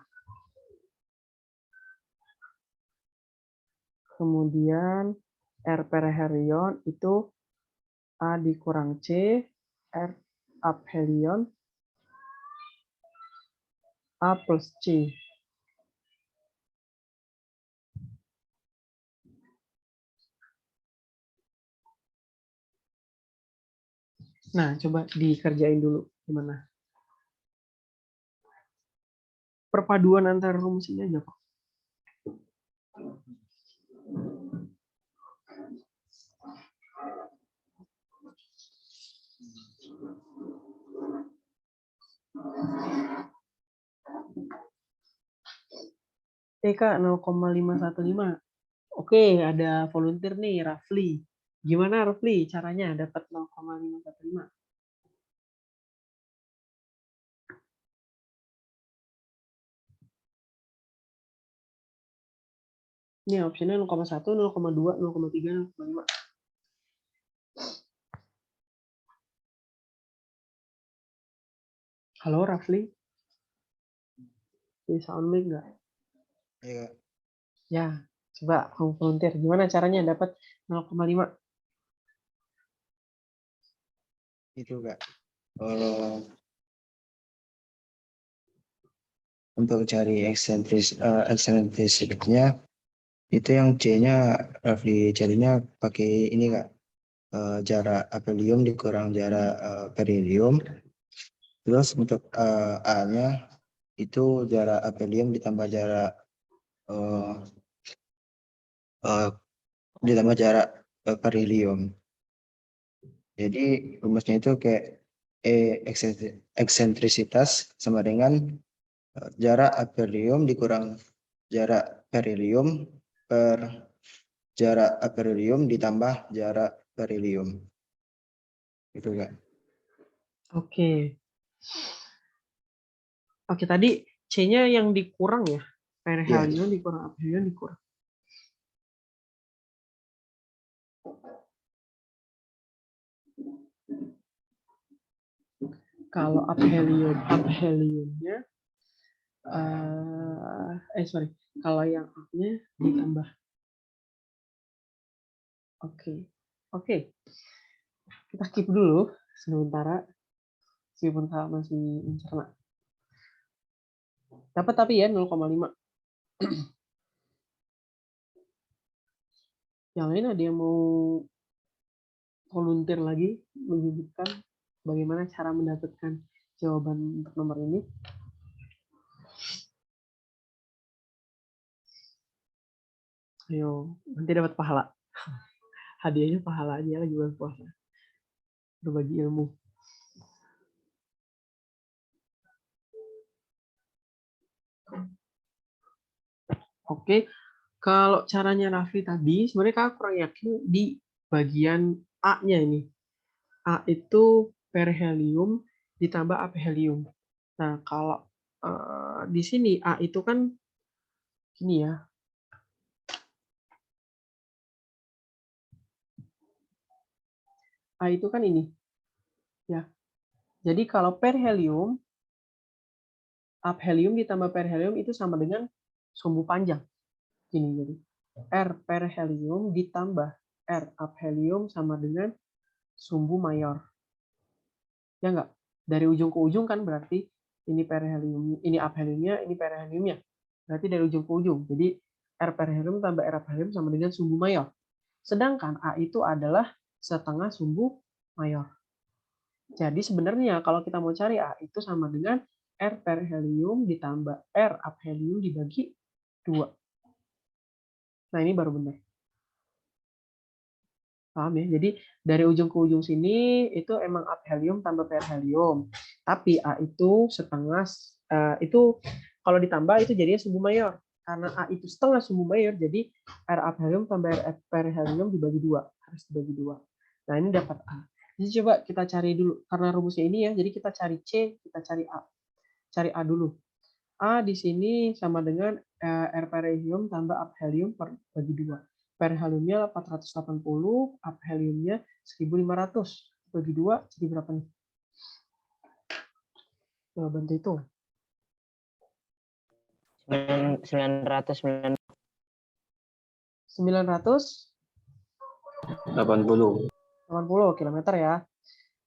Kemudian R perihelion itu A dikurang C, R aphelion, A plus C. Nah, coba dikerjain dulu gimana. Perpaduan antara rumus ini aja kok. TK 0,515. Oke, ada volunteer nih, Rafli. Gimana Rafli caranya dapat 0,515? Ini opsinya 0,1, 0,2, 0,3, 0,5. Halo, Rafli? Bisa on mic nggak? Iya. Ya, coba kamu volunteer. Gimana caranya dapat 0,5? Itu Kak. Kalau untuk cari eksentrisitasnya itu yang C-nya Rafli carinya pakai ini Kak. Jarak aphelium dikurang jarak perihelium. Terus untuk A-nya itu jarak aphelium ditambah jarak eh, perihelium. Jadi rumusnya itu kayak eksentrisitas sama dengan jarak aphelium dikurang jarak perihelium per jarak aphelium ditambah jarak perihelium. Itu Kak. Oke. Oke, tadi C-nya yang dikurang ya? Iya. Perihelium dikurang, aphelium dikurang. Kalau apheliumnya sorry, kalau yang A-nya ditambah. Oke, kita skip dulu sementara, meskipun kakak masih mencerna. Dapat tapi ya 0,5. Yang lain ada yang mau volunteer lagi menyebutkan bagaimana cara mendapatkan jawaban untuk nomor ini? Ayo, nanti dapat pahala. Hadiahnya pahala aja lagi bulan puasa. Berbagi ilmu. Oke, kalau caranya Raffi tadi, sebenarnya kakak kurang yakin di bagian A-nya ini. A itu perihelium ditambah aphelium. Nah, kalau di sini A itu kan ini ya. A itu kan ini. Ya. Jadi kalau perihelium, aphelium ditambah perihelium itu sama dengan sumbu panjang. Gini jadi. R perihelium ditambah R aphelium sama dengan sumbu mayor. Ya enggak? Dari ujung ke ujung kan berarti ini perihelium, ini apheliumnya, ini periheliumnya. Berarti dari ujung ke ujung. Jadi R perihelium tambah R aphelium sama dengan sumbu mayor. Sedangkan A itu adalah setengah sumbu mayor. Jadi sebenarnya kalau kita mau cari A itu sama dengan R perihelium ditambah R aphelium dibagi 2. Nah ini baru benar. Paham ya? Jadi dari ujung ke ujung sini itu emang aphelium tambah perihelium. Tapi A itu setengah, itu kalau ditambah itu jadinya sumbu mayor. Karena A itu setengah sumbu mayor, jadi R aphelium tambah R perihelium dibagi 2. Harus dibagi 2. Nah ini dapat A. Jadi coba kita cari dulu. Karena rumusnya ini ya, jadi kita cari C, kita cari A. Cari A dulu. A di sini sama dengan R perihelium tambah aphelium bagi 2. Periheliumnya 480, apheliumnya 1500. Bagi 2 jadi berapa nih? Coba bantu hitung. 980 km ya.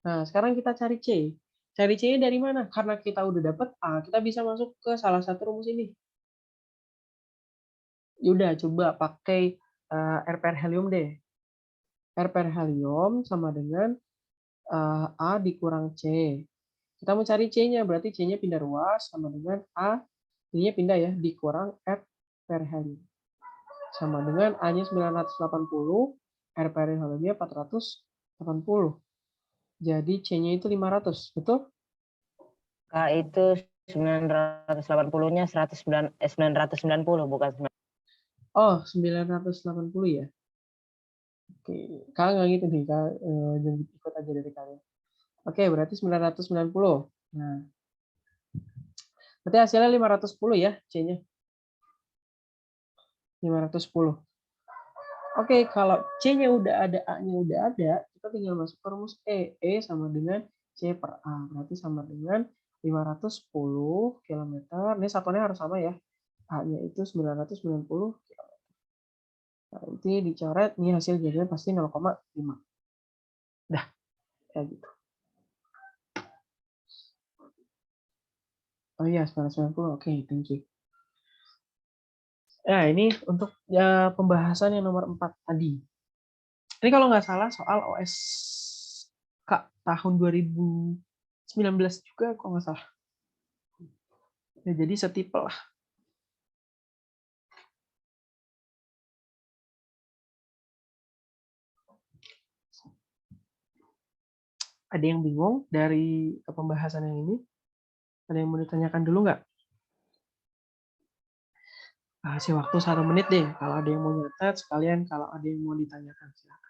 Nah, sekarang kita cari C. Cari C-nya dari mana? Karena kita udah dapat A, kita bisa masuk ke salah satu rumus ini. Yaudah, coba pakai R perihelium deh. R perihelium sama dengan A dikurang C. Kita mau cari C-nya, berarti C-nya pindah ruas sama dengan A, ini-nya pindah ya, dikurang R perihelium. Sama dengan A-nya 980, R periheliumnya 480. Jadi C-nya itu 500, betul? K itu 980-nya 990 bukan 9. Oh, 980 ya. Oke, kalian nggak gitu nih, kalian jangan ikut aja dari kalian. Oke, berarti 990. Nah, berarti hasilnya 510 ya C-nya. 510. Oke, kalau C-nya udah ada, A-nya udah ada, kita tinggal masuk ke rumus E. E sama dengan C per A. Berarti sama dengan 510 km. Ini satuannya harus sama ya. A-nya itu 990 km. Nanti dicoret, ini hasil jadinya pasti 0,5. Dah, kayak gitu. Oh iya, 990. Oke, thank you. Ya, ini untuk pembahasan yang nomor 4 tadi. Ini kalau nggak salah soal OSK tahun 2019 juga kalau nggak salah. Ya, jadi setipe lah. Ada yang bingung dari pembahasan yang ini? Ada yang mau ditanyakan dulu nggak? Kasih waktu 1 menit deh. Kalau ada yang mau nyatet, sekalian kalau ada yang mau ditanyakan, silakan.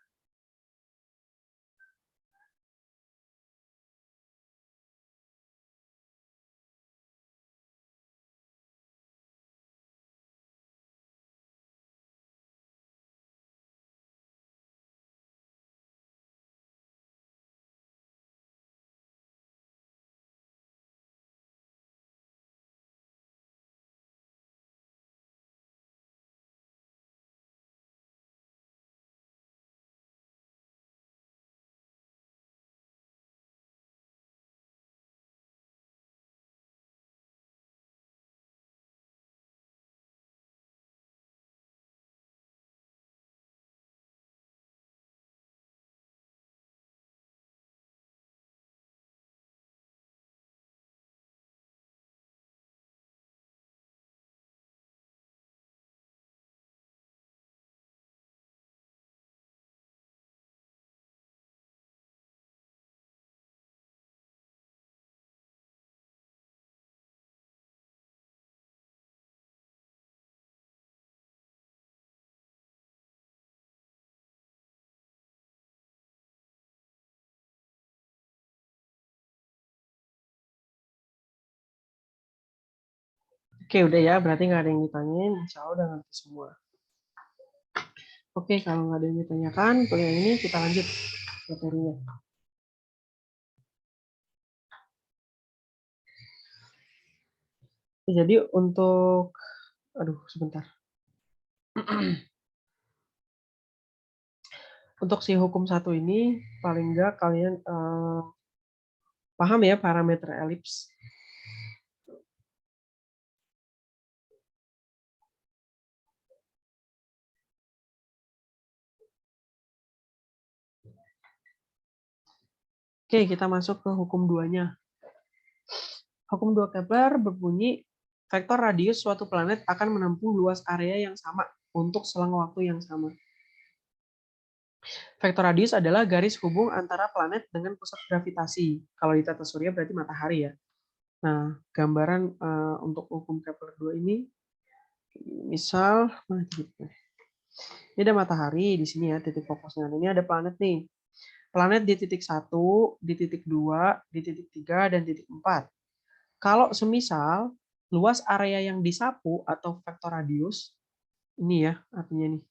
Oke, udah ya. Berarti nggak ada yang ditanyain. Insya Allah udah ngerti semua. Oke, kalau nggak ada yang ditanyakan, kuliah ini kita lanjut materinya. Jadi untuk, aduh sebentar. Untuk si hukum 1 ini, paling nggak kalian paham ya parameter elips. Oke, kita masuk ke hukum 2-nya. Hukum 2 Kepler berbunyi, vektor radius suatu planet akan menempuh luas area yang sama untuk selang waktu yang sama. Vektor radius adalah garis hubung antara planet dengan pusat gravitasi. Kalau di tata surya berarti matahari ya. Nah, gambaran untuk hukum Kepler 2 ini, misal, ini ada matahari di sini ya, titik fokusnya. Ini ada planet nih. Planet di titik 1, di titik 2, di titik 3, dan titik 4. Kalau semisal luas area yang disapu atau vektor radius, ini ya artinya nih.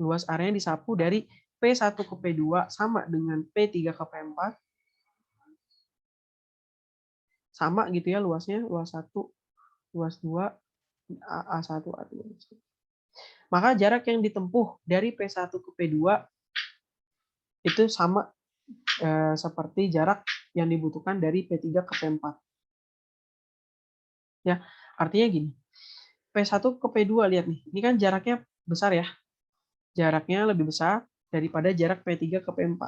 Luas area yang disapu dari P1 ke P2 sama dengan P3 ke P4. Sama gitu ya luasnya, luas 1, luas 2, A1, A2. Maka jarak yang ditempuh dari P1 ke P2 itu sama seperti jarak yang dibutuhkan dari P3 ke P4. Ya, artinya gini. P1 ke P2 lihat nih. Ini kan jaraknya besar ya. Jaraknya lebih besar daripada jarak P3 ke P4.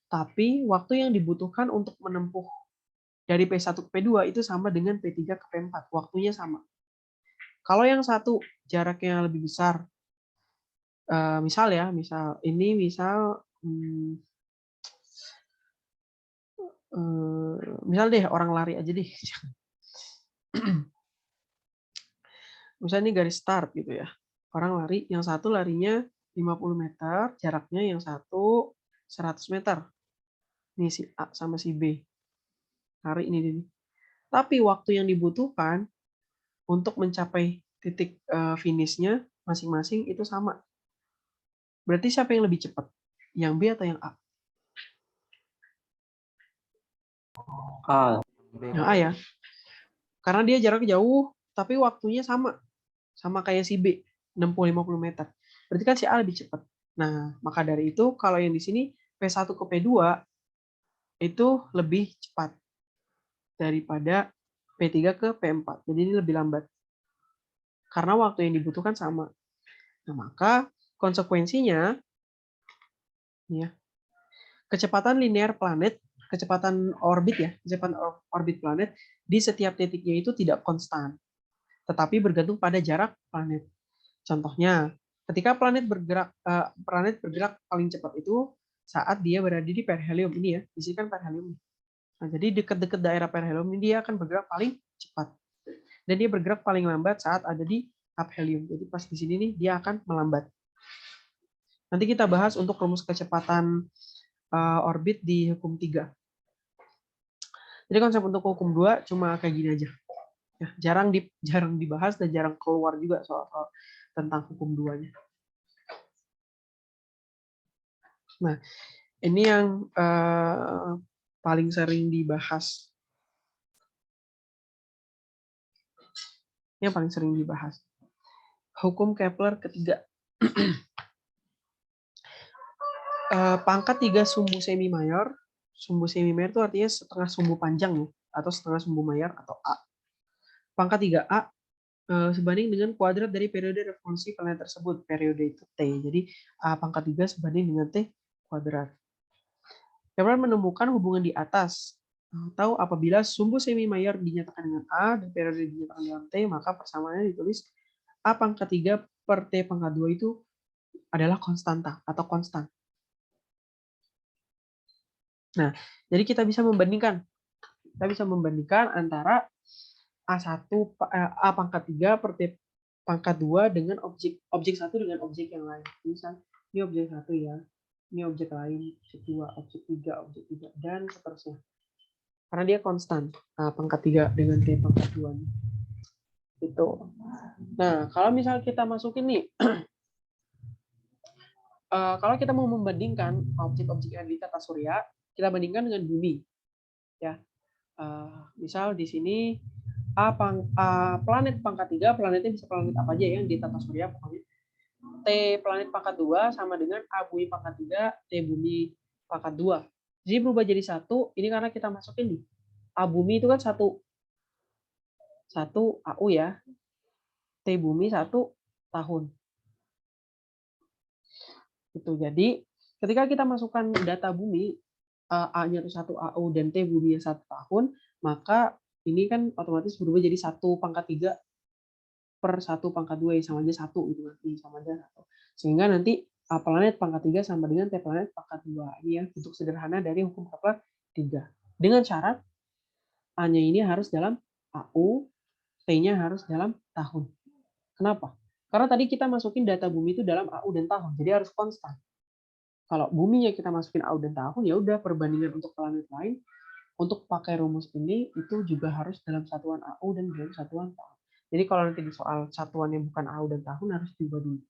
Tapi waktu yang dibutuhkan untuk menempuh dari P1 ke P2 itu sama dengan P3 ke P4. Waktunya sama. Kalau yang satu jaraknya lebih besar, misal misal deh orang lari aja deh. Misalnya ini garis start gitu ya. Orang lari, yang satu larinya 50 meter, jaraknya yang satu 100 meter. Ini si A sama si B. Lari ini. Tapi waktu yang dibutuhkan untuk mencapai titik finishnya masing-masing itu sama. Berarti siapa yang lebih cepat? Yang B atau yang A? A. Yang A ya. Karena dia jarak jauh, tapi waktunya sama. Sama kayak si B, 60-50 meter. Berarti kan si A lebih cepat. Nah, maka dari itu, kalau yang di sini P1 ke P2 itu lebih cepat daripada P3 ke P4. Jadi ini lebih lambat. Karena waktu yang dibutuhkan sama. Nah, maka konsekuensinya, ya, kecepatan linear planet, kecepatan orbit ya, kecepatan orbit planet di setiap titiknya itu tidak konstan, tetapi bergantung pada jarak planet. Contohnya, ketika planet bergerak paling cepat itu saat dia berada di perhelium ini ya, di sini kan perhelium. Nah, jadi dekat-dekat daerah perhelium ini dia akan bergerak paling cepat. Dan dia bergerak paling lambat saat ada di aphelium. Jadi pas di sini nih dia akan melambat. Nanti kita bahas untuk rumus kecepatan orbit di hukum 3. Jadi konsep untuk hukum 2 cuma kayak gini aja. Ya, jarang dibahas dan jarang keluar juga soal tentang hukum 2-nya. Nah, ini yang paling sering dibahas. Yang paling sering dibahas. Hukum Kepler ketiga. Pangkat 3 sumbu semi mayor. Sumbu semi mayor itu artinya setengah sumbu panjang ya, atau setengah sumbu mayor atau A. Pangkat 3A sebanding dengan kuadrat dari periode revolusi planet tersebut. Periode itu T. Jadi A pangkat 3 sebanding dengan T kuadrat. Kepler menemukan hubungan di atas. Atau apabila sumbu semi mayor dinyatakan dengan A dan periode dinyatakan dengan T, maka persamaannya ditulis A pangkat 3 per T pangkat 2 itu adalah konstanta atau konstan. Nah, jadi kita bisa membandingkan. Kita bisa membandingkan antara A1 A pangkat 3 per T pangkat 2 dengan objek 1 dengan objek yang lain. Misal ini objek 1 ya. Ini objek lain, objek 2, objek 3, objek 3 dan seterusnya. Karena dia konstan. A pangkat 3 dengan T pangkat 2. Itu. Nah, kalau misal kita masukin nih kalau kita mau membandingkan objek-objek yang di tata surya, kita bandingkan dengan bumi. Ya. Misal di sini planet pangkat 3, planetnya bisa planet apa aja yang di tata surya pokoknya. T planet pangkat 2 sama dengan A bumi pangkat 3, T bumi pangkat 2. Jadi berubah jadi 1, ini karena kita masukin di A bumi itu kan 1 AU ya. T bumi 1 tahun. Itu jadi ketika kita masukkan data bumi, A-nya itu 1 AU dan T bumi 1 tahun, maka ini kan otomatis berubah jadi 1 pangkat 3 per 1 pangkat 2 yang sama aja 1 gitu nanti sama aja 1. Sehingga nanti A planet pangkat 3 sama dengan T planet pangkat 2. Ini ya bentuk sederhana dari hukum Kepler 3. Dengan syarat A-nya ini harus dalam AU, T-nya harus dalam tahun. Kenapa? Karena tadi kita masukin data bumi itu dalam AU dan tahun, jadi harus konstan. Kalau buminya kita masukin AU dan tahun, ya udah perbandingan untuk planet lain untuk pakai rumus ini itu juga harus dalam satuan AU dan dalam satuan tahun. Jadi kalau nanti di soal satuan yang bukan AU dan tahun harus diubah dulu.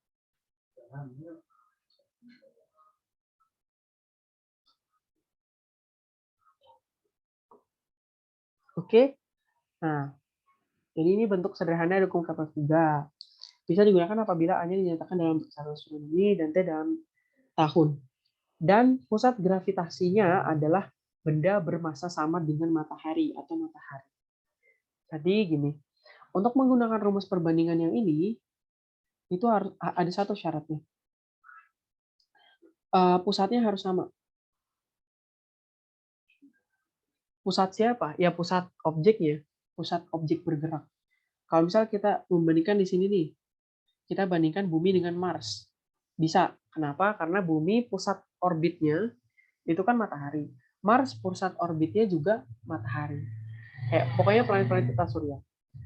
Oke. Nah, jadi ini bentuk sederhana hukum Kepler 3. Bisa digunakan apabila A-nya dinyatakan dalam satu bumi dan T dalam tahun. Dan pusat gravitasinya adalah benda bermassa sama dengan matahari atau matahari. Jadi gini, untuk menggunakan rumus perbandingan yang ini, itu harus ada satu syaratnya. Pusatnya harus sama. Pusat siapa? Ya pusat objeknya, pusat objek bergerak. Kalau misal kita membandingkan di sini nih, kita bandingkan bumi dengan Mars. Bisa. Kenapa? Karena bumi pusat orbitnya itu kan matahari. Mars pusat orbitnya juga matahari. Pokoknya planet-planet tata surya.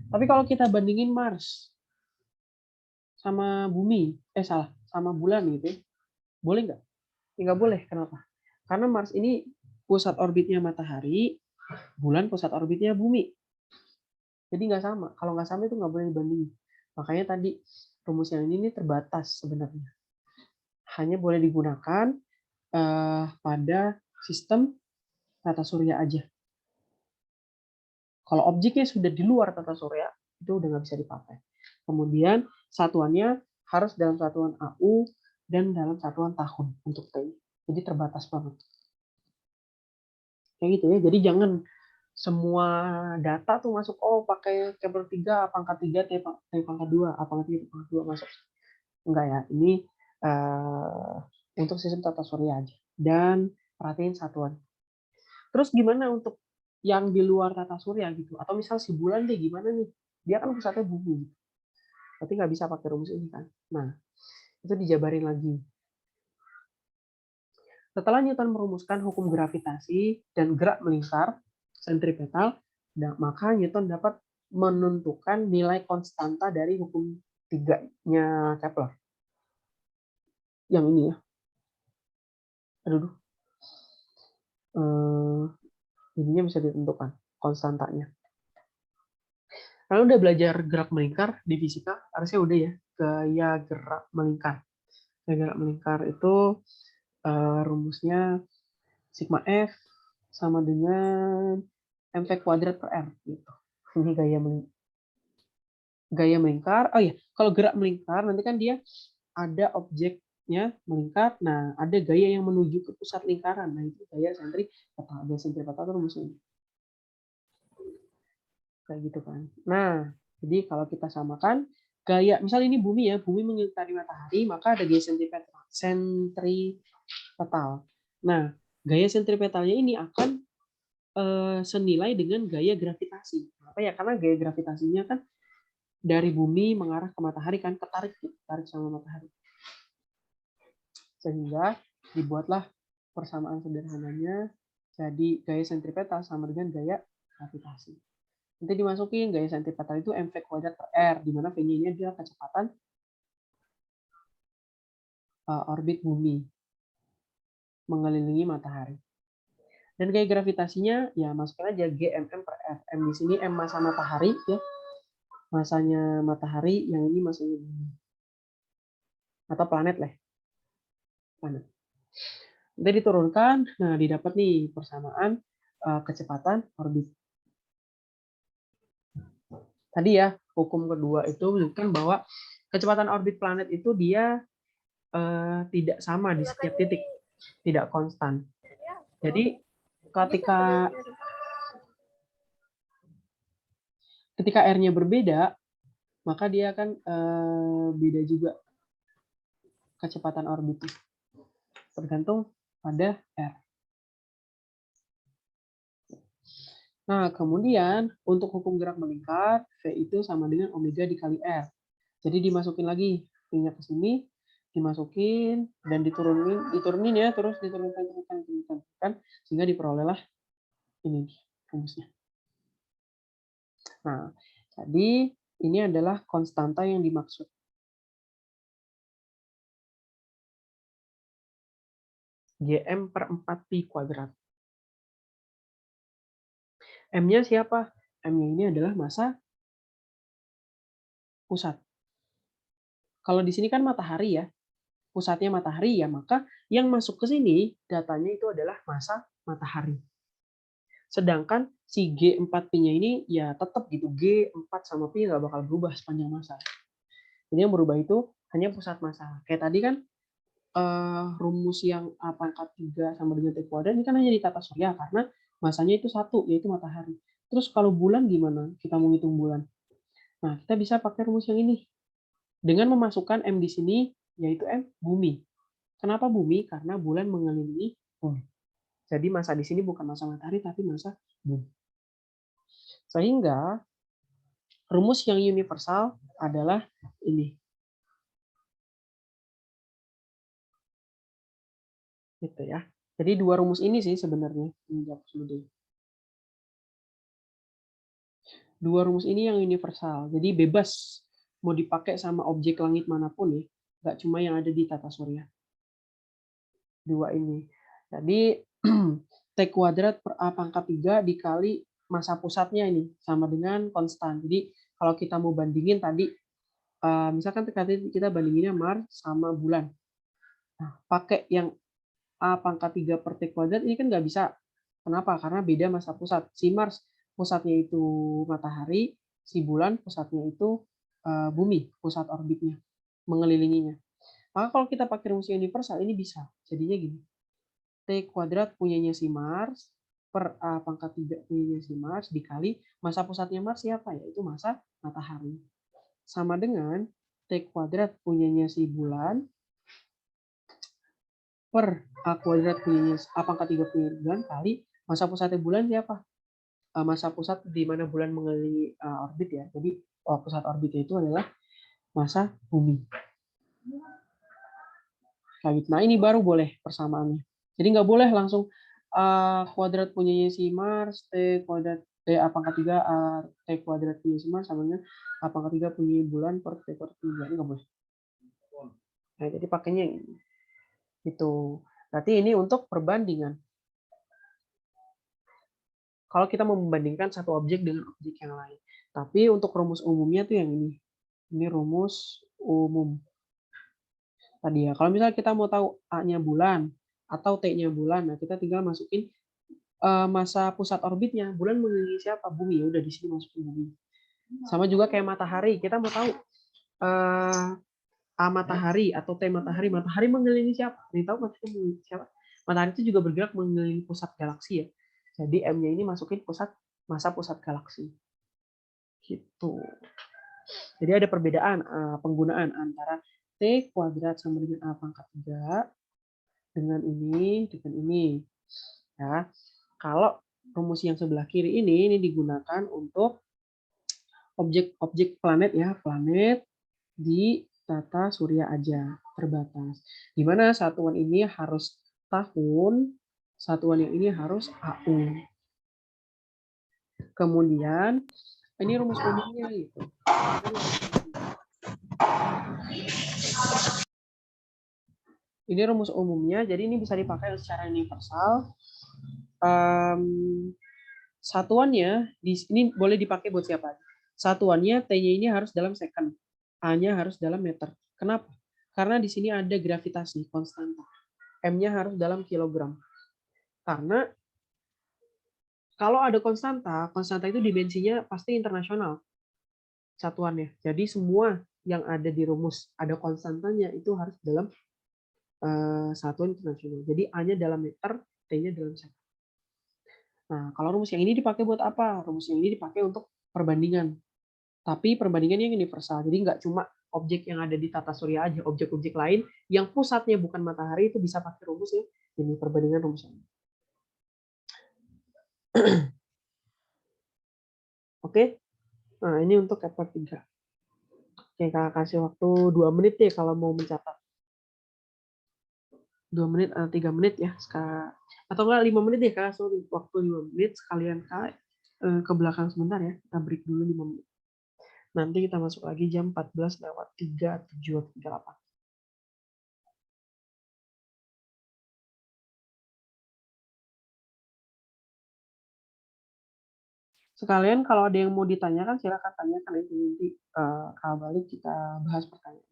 Tapi kalau kita bandingin Mars sama bumi, sama bulan gitu, boleh nggak? Nggak boleh. Kenapa? Karena Mars ini pusat orbitnya matahari, bulan pusat orbitnya bumi. Jadi nggak sama. Kalau nggak sama itu nggak boleh dibandingin. Makanya tadi rumus yang ini terbatas sebenarnya. Hanya boleh digunakan pada sistem tata surya aja. Kalau objeknya sudah di luar tata surya, itu udah nggak bisa dipakai. Kemudian satuannya harus dalam satuan AU dan dalam satuan tahun untuk T. Jadi terbatas banget. Kayak gitu ya. Jadi jangan semua data tuh masuk, oh pakai tabel 3, pangkat 3, T pangkat 2, pangkat 3, pangkat 2 masuk. Enggak ya, ini untuk sistem tata surya aja. Dan perhatiin satuan. Terus gimana untuk yang di luar tata surya gitu? Atau misal si bulan deh, gimana nih? Dia kan pusatnya bumi. Berarti nggak bisa pakai rumus ini kan? Nah, itu dijabarin lagi. Setelah Newton merumuskan hukum gravitasi dan gerak melingkar sentripetal, maka Newton dapat menentukan nilai konstanta dari hukum tiganya Kepler. Yang ini ya. Aduh. Ininya bisa ditentukan konstantanya. Kalau udah belajar gerak melingkar di fisika, harusnya udah ya, gaya gerak melingkar. Gaya gerak melingkar itu rumusnya sigma F sama dengan mv kuadrat per R gitu. Ini gaya melingkar. Oh iya, kalau gerak melingkar nanti kan dia ada objeknya melingkar. Nah, ada gaya yang menuju ke pusat lingkaran. Nah, itu gaya sentripetal. Gaya sentripetal itu rumusnya ini. Kayak gitu kan. Nah, jadi kalau kita samakan gaya, misal ini bumi ya, bumi mengitari matahari, maka ada gaya sentripetal. Nah, gaya sentripetalnya ini akan senilai dengan gaya gravitasi. Apa ya? Karena gaya gravitasinya kan dari bumi mengarah ke matahari kan, ketarik sama matahari. Sehingga dibuatlah persamaan sederhananya, jadi gaya sentripetal sama dengan gaya gravitasi. Nanti dimasukin gaya sentripetal itu mv kuadrat per R, di mana V-nya ini adalah kecepatan orbit bumi mengelilingi matahari. Dan gaya gravitasinya ya masukin aja GMM per R. M di sini M masa matahari ya. Masanya matahari, yang ini masanya bumi. Atau planet lah. Planet. Nanti diturunkan, nah didapat nih persamaan kecepatan orbit. Tadi ya, hukum kedua itu menunjukkan bahwa kecepatan orbit planet itu dia tidak sama di setiap titik, tidak konstan. Jadi ketika R-nya berbeda, maka dia akan beda juga kecepatan orbitnya, tergantung pada R. Nah, kemudian untuk hukum gerak melingkar, V itu sama dengan omega dikali R. Jadi dimasukin lagi V-nya ke sini, dimasukin dan diturunin ya, terus diturunkan sehingga diperolehlah ini rumusnya. Nah, jadi ini adalah konstanta yang dimaksud. Gm per 4pi kuadrat. M-nya siapa? M-nya ini adalah massa pusat. Kalau di sini kan matahari ya, pusatnya matahari ya, maka yang masuk ke sini datanya itu adalah massa matahari. Sedangkan si G4P-nya ini ya tetap gitu, G4 sama Pi nggak bakal berubah sepanjang masa. Jadi yang berubah itu hanya pusat massa. Kayak tadi kan rumus yang A pangkat 3 sama dengan T kuadrat ini kan hanya di tata surya karena masanya itu satu, yaitu matahari. Terus kalau bulan gimana? Kita mau ngitung bulan. Nah, kita bisa pakai rumus yang ini. Dengan memasukkan M di sini, yaitu M bumi. Kenapa bumi? Karena bulan mengelilingi bumi. Jadi massa di sini bukan massa matahari, tapi massa bumi. Sehingga rumus yang universal adalah ini. Gitu ya. Jadi dua rumus ini sih sebenarnya. Dua rumus ini yang universal. Jadi bebas mau dipakai sama objek langit manapun ya. Nggak cuma yang ada di tata surya. Dua ini. Jadi T kuadrat per A pangkat 3 dikali massa pusatnya ini sama dengan konstan. Jadi kalau kita mau bandingin tadi misalkan kita bandinginnya Mars sama bulan. Nah, pakai yang A pangkat 3 per T kuadrat ini kan nggak bisa. Kenapa? Karena beda masa pusat. Si Mars pusatnya itu matahari, si bulan pusatnya itu bumi, pusat orbitnya, mengelilinginya. Maka kalau kita pakai rumus universal, ini bisa. Jadinya gini, T kuadrat punyanya si Mars, per A pangkat 3 punyanya si Mars, dikali masa pusatnya Mars siapa? Yaitu masa matahari. Sama dengan T kuadrat punyanya si bulan, per A kuadrat punyanya A pangkat 3 punya bulan, kali masa pusatnya bulan siapa? Masa pusat di mana bulan mengelilingi orbit ya. Jadi pusat orbitnya itu adalah masa bumi. Nah ini baru boleh persamaannya. Jadi nggak boleh langsung kuadrat punyanya si Mars, T kuadrat T A pangkat 3 T kuadrat punya si Mars sama dengan A pangkat 3 punya bulan per T kuadrat punya bulan. Nggak boleh. Nah, jadi pakainya ini. Itu. Berarti ini untuk perbandingan. Kalau kita membandingkan satu objek dengan objek yang lain. Tapi untuk rumus umumnya tuh yang ini. Ini rumus umum. Tadi ya. Kalau misalnya kita mau tahu A-nya bulan atau T-nya bulan, nah kita tinggal masukin masa pusat orbitnya. Bulan mengelilingi siapa? Bumi. Ya udah di sini masukin bumi. Sama juga kayak matahari. Kita mau tahu A matahari atau T matahari. Matahari mengelilingi siapa? Nih tahu matahari mengelilingi siapa? Matahari itu juga bergerak mengelilingi pusat galaksi ya. Jadi M-nya ini masukin masa pusat galaksi. Gitu. Jadi ada perbedaan penggunaan antara T kuadrat sama dengan A pangkat 3 dengan ini. Ya. Kalau rumus yang sebelah kiri ini digunakan untuk objek-objek planet ya, planet di tata surya aja, terbatas. Di mana satuan ini harus tahun, satuan yang ini harus AU. Kemudian ini rumus umumnya gitu. Ini rumus umumnya, jadi ini bisa dipakai secara universal. Satuannya ini boleh dipakai buat siapa? Satuannya T-nya ini harus dalam second, A-nya harus dalam meter. Kenapa? Karena di sini ada gravitasi konstanta. M-nya harus dalam kilogram. Karena kalau ada konstanta, konstanta itu dimensinya pasti internasional satuannya. Jadi semua yang ada di rumus ada konstantanya itu harus dalam satuan internasional. Jadi A-nya dalam meter, T-nya dalam second. Nah, kalau rumus yang ini dipakai buat apa? Rumus yang ini dipakai untuk perbandingan. Tapi perbandingan yang universal. Jadi nggak cuma objek yang ada di tata surya aja, objek-objek lain yang pusatnya bukan matahari itu bisa pakai rumus ya. Ini perbandingan rumus ini. Oke. Nah, ini untuk chapter 3. Oke, Kakak kasih waktu 2 menit ya kalau mau mencatat. 2 menit atau 3 menit ya. Atau enggak 5 menit ya, Kak. Sorry, waktu 5 menit sekalian Kak ke belakang sebentar ya. Kita break dulu 5 menit. Nanti kita masuk lagi jam 14:03 atau 38. Sekalian kalau ada yang mau ditanyakan silakan tanyakan nanti Kak balik kita bahas pertanyaan.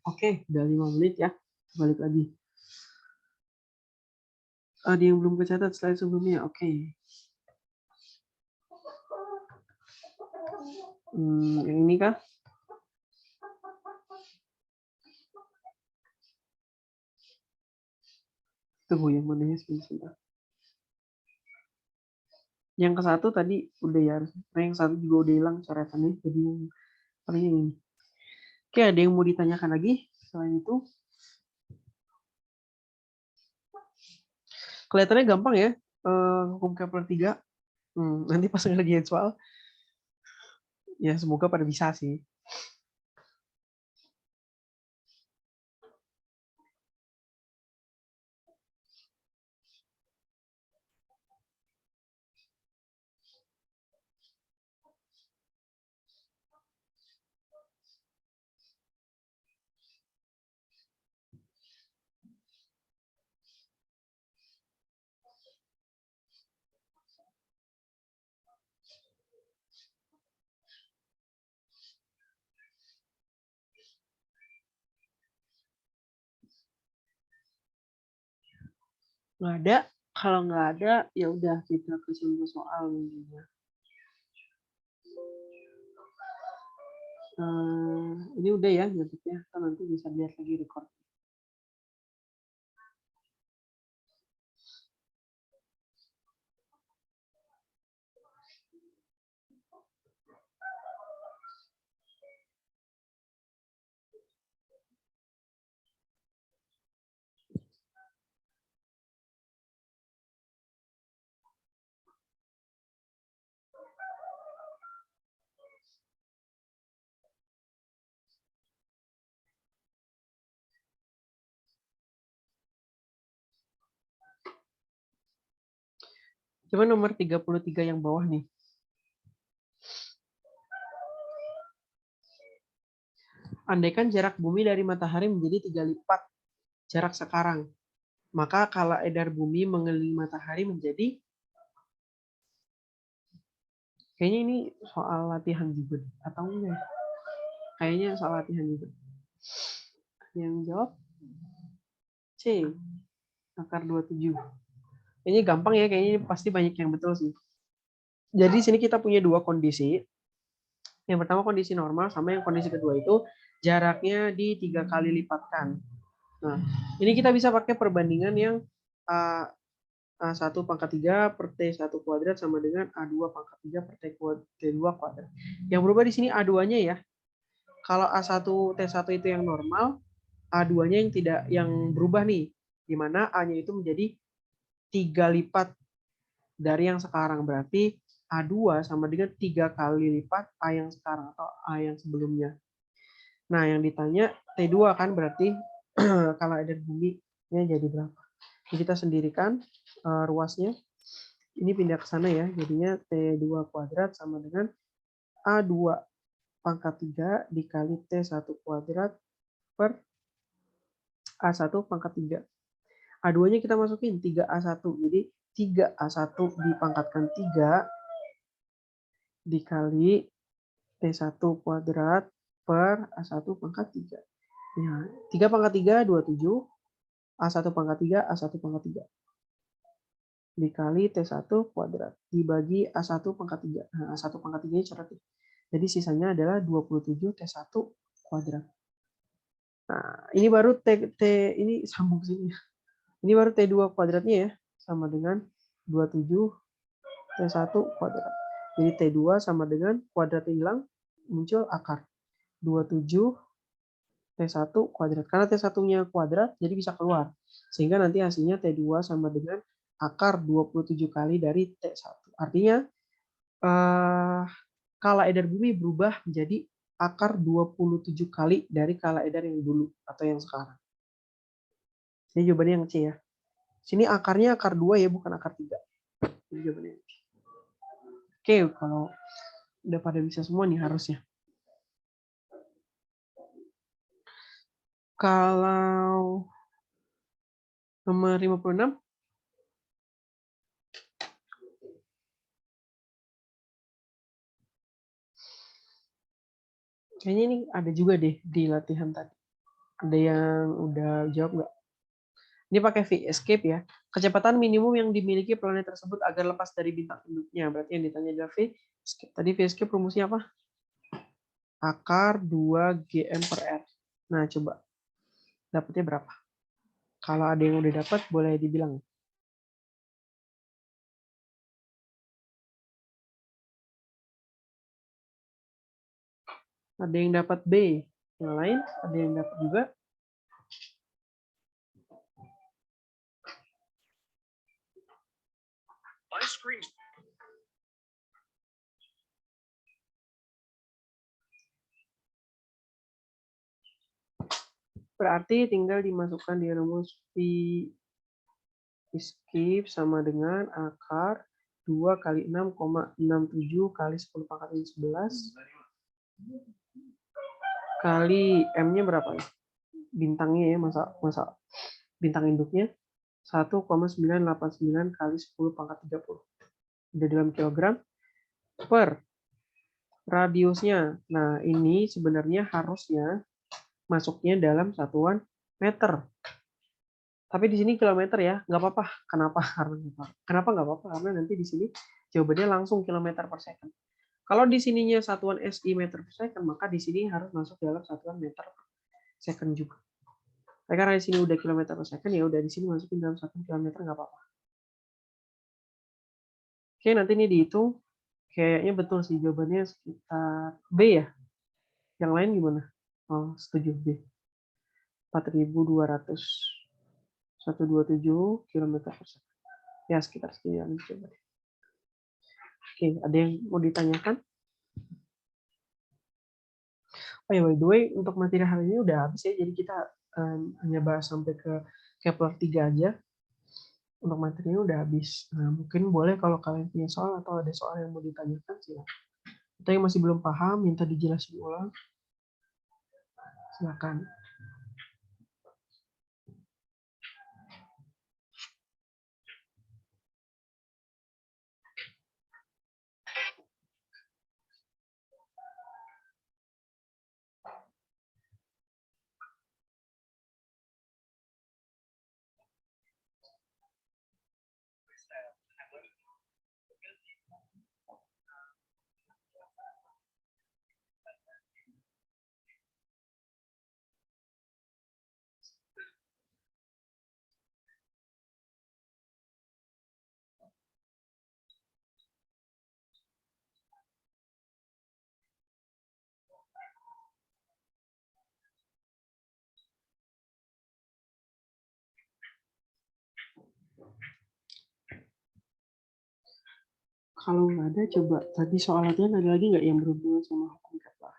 Oke, udah 5 menit ya. Balik lagi. Ada yang belum kecatat slide sebelumnya? Oke. Yang ini kah? Tunggu yang mana ya sebentar. Yang ke satu tadi udah ya, nah yang satu juga udah hilang coretannya, jadi yang paling yang ini. Oke, ada yang mau ditanyakan lagi selain itu? Kelihatannya gampang ya, hukum Kepler 3. Nanti pas ngerjain soal, ya semoga pada bisa sih. Nggak ada, kalau nggak ada ya udah kita ke contoh soal intinya. Ini udah ya nyantiknya, kan nanti bisa lihat lagi record. Coba nomor 33 yang bawah nih. Andaikan jarak bumi dari matahari menjadi 3 lipat jarak sekarang, maka kala edar bumi mengelilingi matahari menjadi, kayaknya ini soal latihan juga atau enggak? Kayaknya soal latihan juga. Yang jawab C, akar 27. Kayaknya gampang ya, kayaknya ini pasti banyak yang betul sih. Jadi sini kita punya dua kondisi. Yang pertama kondisi normal, sama yang kondisi kedua itu jaraknya di 3 kali lipatkan. Nah, ini kita bisa pakai perbandingan yang A1 pangkat 3 per T1 kuadrat sama dengan A2 pangkat 3 per T2 kuadrat. Yang berubah di sini A2-nya ya. Kalau A1 T1 itu yang normal, A2-nya yang berubah nih. Di mana A-nya itu menjadi 3 lipat dari yang sekarang. Berarti A2 sama dengan 3 kali lipat A yang sekarang atau A yang sebelumnya. Nah, yang ditanya T2 kan berarti kalau ada bumi-nya jadi berapa? Jadi kita sendirikan ruasnya. Ini pindah ke sana ya. Jadinya T2 kuadrat sama dengan A2 pangkat 3 dikali T1 kuadrat per A1 pangkat 3. A2-nya kita masukin 3A1. Jadi 3A1 dipangkatkan 3 dikali T1 kuadrat per A1 pangkat 3. Ya, 3 pangkat 3, 27. A1 pangkat 3, A1 pangkat 3. Dikali T1 kuadrat. Dibagi A1 pangkat 3. Nah, A1 pangkat 3 coret. Jadi sisanya adalah 27 T1 kuadrat. Nah, ini baru ini sambung sini. Ini baru T2 kuadratnya ya. Sama dengan 27 T1 kuadrat. Jadi T2 sama dengan kuadratnya hilang, muncul akar 27 T1 kuadrat. Karena T1-nya kuadrat, jadi bisa keluar. Sehingga nanti hasilnya T2 sama dengan akar 27 kali dari T1. Artinya, kala edar bumi berubah menjadi akar 27 kali dari kala edar yang dulu atau yang sekarang. Ini jawabannya yang C ya. Sini akarnya akar 2 ya, bukan akar 3. Ini jawabannya. Oke, kalau udah pada bisa semua nih harusnya. Kalau nomor 56, kayaknya ini ada juga deh di latihan tadi. Ada yang udah jawab nggak? Ini pakai V escape ya. Kecepatan minimum yang dimiliki planet tersebut agar lepas dari bintang induknya. Berarti yang ditanya adalah V escape. Tadi V escape rumusnya apa? Akar 2 GM per R. Nah, coba. Dapatnya berapa? Kalau ada yang udah dapat, boleh dibilang. Ada yang dapat B. Yang lain, ada yang dapat juga. Berarti tinggal dimasukkan di rumus V escape sama dengan akar 2 kali 6,67 kali 10 pangkat 11 kali M-nya berapa nih? Bintangnya ya, masa bintang induknya 1,989 kali 10 pangkat 30. Udah dalam kilogram per radiusnya. Nah, ini sebenarnya harusnya masuknya dalam satuan meter. Tapi di sini kilometer ya, nggak apa-apa. Kenapa? Kenapa nggak apa-apa? Karena nanti di sini jawabannya langsung kilometer per second. Kalau di sininya satuan SI meter per second, maka di sini harus masuk dalam satuan meter per second juga. Nah, karena di sini udah kilometer per second, ya udah di sini masukin dalam satuan kilometer nggak apa-apa. Oke, nanti ini dihitung. Kayaknya betul sih jawabannya sekitar B ya. Yang lain gimana? Oh, setuju B. 4.200 km per second. Ya, sekitar sekian. Coba. Oke, ada yang mau ditanyakan? Oh ya, by the way, untuk materi hari ini udah habis ya. Jadi kita hanya bahas sampai ke Kepler 3 aja. Untuk materinya udah habis. Nah, mungkin boleh kalau kalian punya soal atau ada soal yang mau ditanyakan, silakan. Atau yang masih belum paham, minta dijelasin ulang, silakan. Kalau nggak ada, coba tadi soal latihan ada lagi nggak yang berhubungan sama hukum Kepler?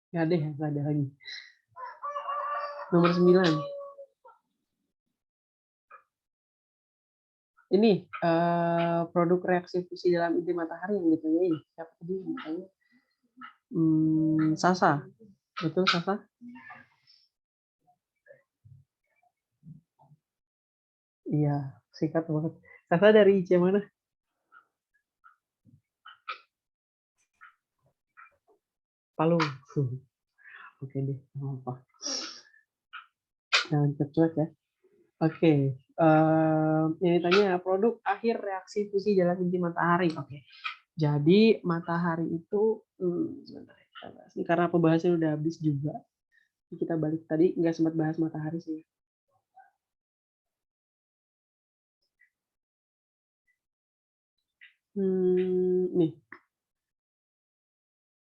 Nggak ada ya, nggak ada lagi. Nomor 9. Ini produk reaksi fusi dalam inti matahari yang ditanyain. Siapa tadi yang ditanya? Sasa. Betul, Sasa? Iya, singkat banget. Sasa dari IC mana? Palu. Oke deh, nggak apa. Jangan cepet ya. Oke, ini tanya produk akhir reaksi fusi dalam inti matahari. Oke, jadi matahari itu, sebentar ya, kita bahas. Ini karena pembahasan udah habis juga. Kita balik tadi nggak sempat bahas matahari sih. Nih,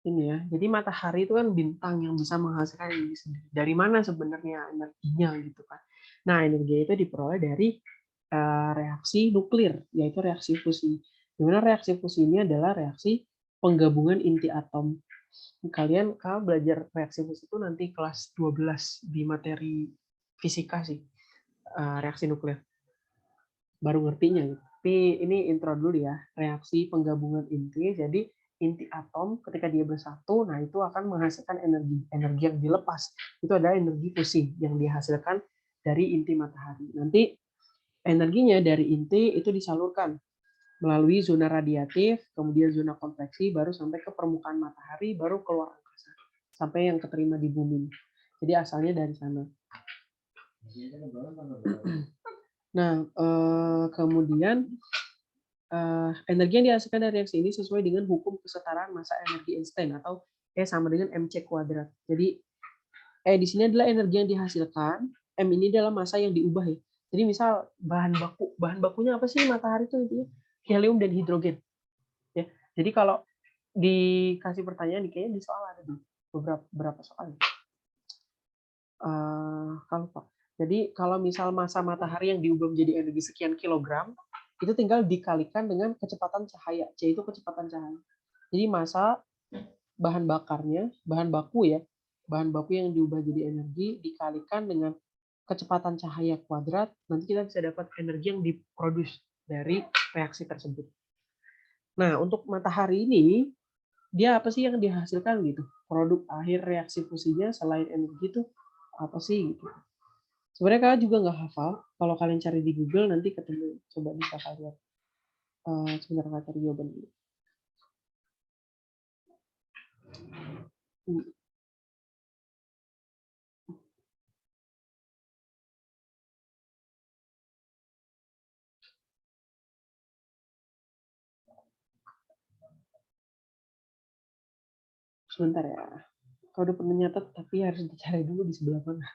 ini ya. Jadi matahari itu kan bintang yang bisa menghasilkan energi sendiri. Dari mana sebenarnya energinya gitu kan? Nah, energi itu diperoleh dari reaksi nuklir, yaitu reaksi fusi. Di mana reaksi fusi ini adalah reaksi penggabungan inti atom. Kalian belajar reaksi fusi itu nanti kelas 12 di materi fisika sih, reaksi nuklir. Baru ngertinya gitu. Tapi ini intro dulu ya, reaksi penggabungan inti. Jadi inti atom ketika dia bersatu, nah itu akan menghasilkan energi. Energi yang dilepas itu adalah energi fusi yang dihasilkan dari inti matahari. Nanti energinya dari inti itu disalurkan melalui zona radiatif, kemudian zona konveksi, baru sampai ke permukaan matahari, baru keluar angkasa. Sampai yang keterima di bumi. Jadi asalnya dari sana. Nah, kemudian energi yang dihasilkan dari reaksi ini sesuai dengan hukum kesetaraan massa energi Einstein atau E sama dengan mc kuadrat. Jadi di sini adalah energi yang dihasilkan, m ini adalah massa yang diubah ya. Jadi misal bahan bakunya apa sih matahari itu intinya? Helium dan hidrogen. Ya. Jadi kalau dikasih pertanyaan kayaknya di soal ada di beberapa soal. Kalau Pak. Jadi kalau misal massa matahari yang diubah menjadi energi sekian kilogram, itu tinggal dikalikan dengan kecepatan cahaya. C itu kecepatan cahaya. Jadi massa bahan bakarnya, bahan baku ya, bahan baku yang diubah jadi energi dikalikan dengan kecepatan cahaya kuadrat, nanti kita bisa dapat energi yang diproduksi dari reaksi tersebut. Nah, untuk matahari ini, dia apa sih yang dihasilkan gitu? Produk akhir reaksi fusinya selain energi itu apa sih gitu? Sebenarnya kalian juga nggak hafal. Kalau kalian cari di Google nanti ketemu. Coba bisa kalian. Sebentar nggak cari jawaban dulu. Sebentar ya. Kalau udah pernah nyatet, tapi harus dicari dulu di sebelah mana.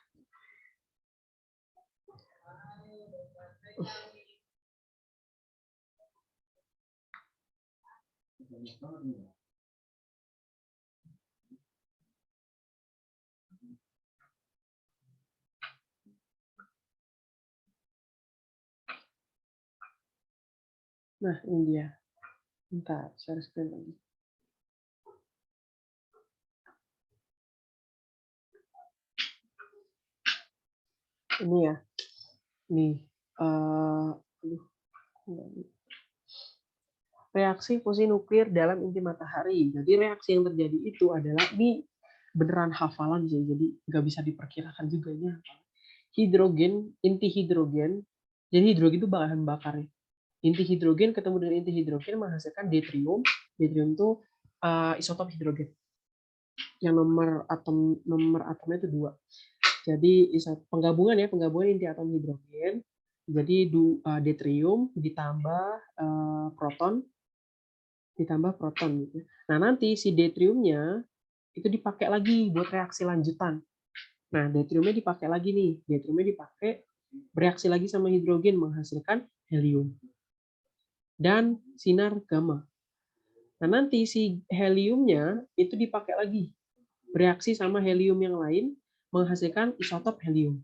Nah, ini dia. Bentar, share screen lagi. Ini ya. Nih. Reaksi fusi nuklir dalam inti matahari. Jadi reaksi yang terjadi itu adalah, ini beneran hafalan sih, jadi nggak bisa diperkirakan juga ini. Hidrogen, inti hidrogen. Jadi hidrogen itu bahan bakarnya. Inti hidrogen ketemu dengan inti hidrogen menghasilkan deuterium. Deuterium itu isotop hidrogen. Yang nomor atomnya itu 2. Jadi penggabungan inti atom hidrogen. Jadi deuterium ditambah proton gitu. Nah, nanti si deuteriumnya itu dipakai lagi buat reaksi lanjutan. Nah, deuteriumnya dipakai lagi nih. Deuteriumnya dipakai bereaksi lagi sama hidrogen menghasilkan helium dan sinar gamma. Nah, nanti si heliumnya itu dipakai lagi bereaksi sama helium yang lain menghasilkan isotop helium.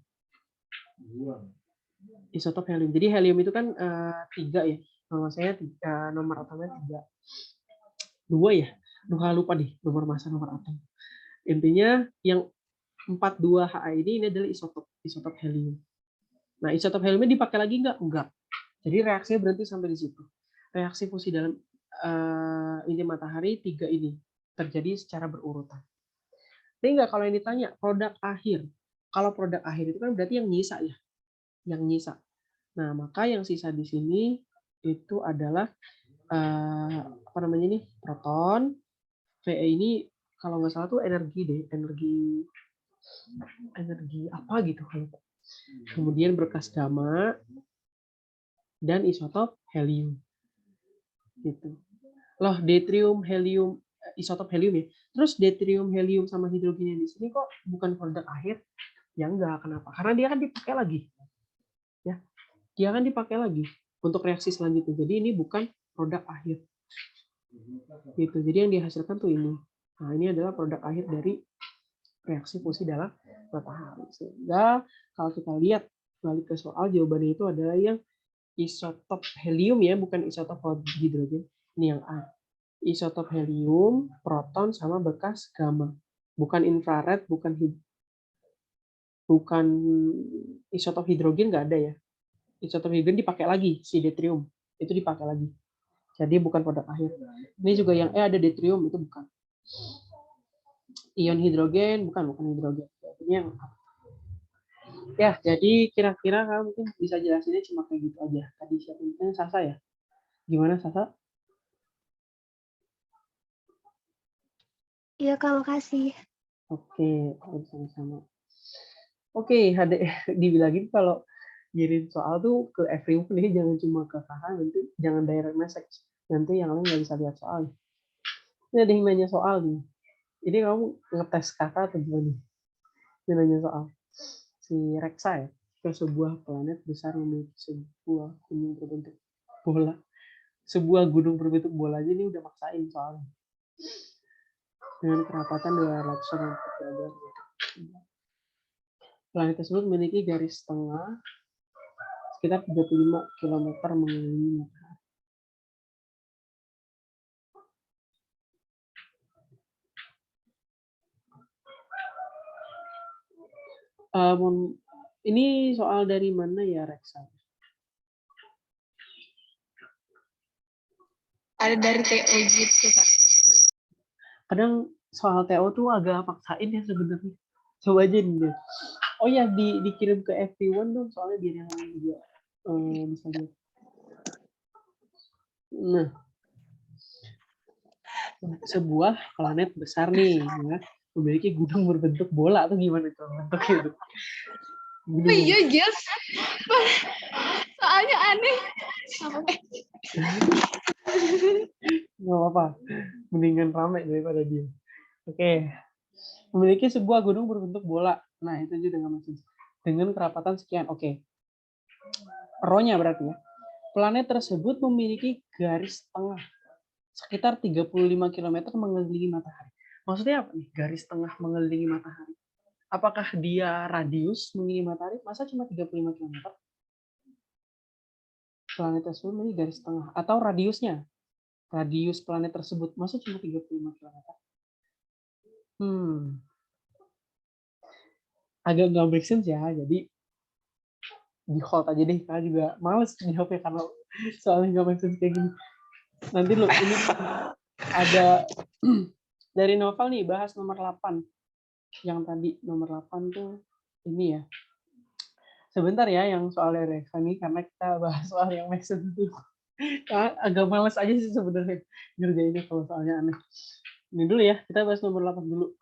Isotop helium. Jadi helium itu kan 3 ya. Kalau saya nomor atomnya 3. 2 ya. Lupa deh nomor massa nomor atom. Intinya yang 42Ha ini adalah isotop helium. Nah, isotop heliumnya dipakai lagi nggak? Enggak. Jadi reaksinya berhenti sampai di situ. Reaksi fusi dalam inti matahari 3 ini terjadi secara berurutan. Tapi enggak kalau yang ditanya produk akhir. Kalau produk akhir itu kan berarti yang nyisa ya. Yang nyisa. Nah, maka yang sisa di sini itu adalah apa namanya nih? Proton. Ve ini kalau nggak salah tuh energi deh, energi apa gitu. Kemudian berkas gamma dan isotop helium. Gitu. Loh, deuterium, helium, isotop helium ya. Terus deuterium, helium sama hidrogen yang di sini kok bukan produk akhir? Ya enggak, kenapa? Karena dia kan dipakai lagi. Ya. Dia kan dipakai lagi untuk reaksi selanjutnya. Jadi ini bukan produk akhir. Gitu. Jadi yang dihasilkan tuh ini. Nah, ini adalah produk akhir dari reaksi fusi dalam matahari. Sehingga kalau kita lihat balik ke soal, jawabannya itu adalah yang isotop helium ya, bukan isotop hidrogen. Ini yang A. Isotop helium, proton, sama bekas gamma. Bukan infrared, bukan isotop hidrogen, nggak ada ya. Isotop hidrogen dipakai lagi, si deuterium. Itu dipakai lagi. Jadi bukan produk akhir. Ini juga yang E ada deuterium, itu bukan. Ion hidrogen, bukan hidrogen. Ini yang A. Ya, jadi kira-kira kamu mungkin bisa jelasinnya cuma kayak gitu aja. Tadi siapa Sasa ya? Gimana Sasa? Iya, Kak, makasih. Oke, sama-sama. Oke, dibilangin kalau ngirim soal tuh ke everyone nih, jangan cuma ke kakak, nanti jangan direct message. Nanti yang lain nggak bisa lihat soal. Ini ada yang nanya soal nih. Ini kamu ngetes kakak atau gimana? Dia nanya soal. Si Reksa ya, ke sebuah planet besar memiliki sebuah gunung berbentuk bola. Sebuah gunung berbentuk bola aja ini udah maksain soalnya. Dengan kerapatan 200 km. Planet tersebut memiliki garis tengah sekitar 35 km mengelilingi matahari. Ini soal dari mana ya, Reksa? Ada dari TO gitu, Kak. Kadang soal TO tuh agak paksain ya sebenarnya. Coba aja nih. Oh ya, dikirim ke FP1 dong, soalnya biar yang lain juga bisa lihat. Nah, sebuah planet besar nih, ya, memiliki gunung berbentuk bola atau gimana itu bentuknya itu? Oh iya, Gils. Soalnya aneh. Nggak apa-apa, mendingan rame daripada dia. Oke, memiliki sebuah gunung berbentuk bola. Nah, itu juga dengan maksud dengan kerapatan sekian. Oke, Rho-nya berarti ya. Planet tersebut memiliki garis tengah sekitar 35 km mengelilingi matahari. Maksudnya apa nih? Garis tengah mengelilingi matahari. Apakah dia radius mengelilingi matahari? Masa cuma 35 km? Planet tersebut memiliki garis tengah. Atau radiusnya? Radius planet tersebut. Masa cuma 35 km? Agak nggak make sense ya. Jadi di hold aja deh. Karena juga males jawabnya karena soalnya nggak make sense kayak gini. Nanti lo ini ada dari novel nih, bahas nomor 8. Yang tadi nomor 8 tuh ini ya. Sebentar ya yang soal Reksa nih, karena kita bahas soal yang make sense itu. Agak males aja sih sebenarnya ngerjainnya kalau soalnya aneh. Ini dulu ya, kita bahas nomor 8 dulu.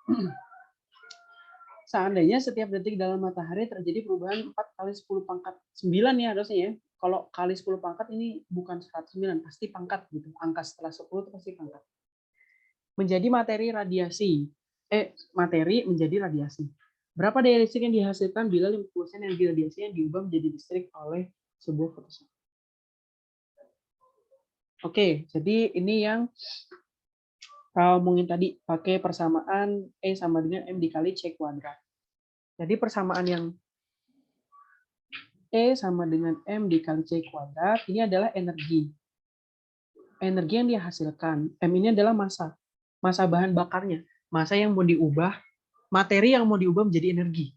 Seandainya setiap detik dalam matahari terjadi perubahan 4 kali 10 pangkat 9 ya harusnya ya. Kalau kali 10 pangkat ini bukan 109, pasti pangkat gitu. Angka setelah 10 itu pasti pangkat. Menjadi materi radiasi. Materi menjadi radiasi. Berapa daya listrik yang dihasilkan bila 50% energi radiasi yang diubah menjadi listrik oleh sebuah fotosin? Oke, jadi ini yang ngomongin tadi pakai persamaan E sama dengan M dikali C kuadrat. Jadi persamaan yang E sama dengan M dikali C kuadrat ini adalah energi. Energi yang dihasilkan. M ini adalah massa. Massa bahan bakarnya. Massa yang mau diubah, materi yang mau diubah menjadi energi.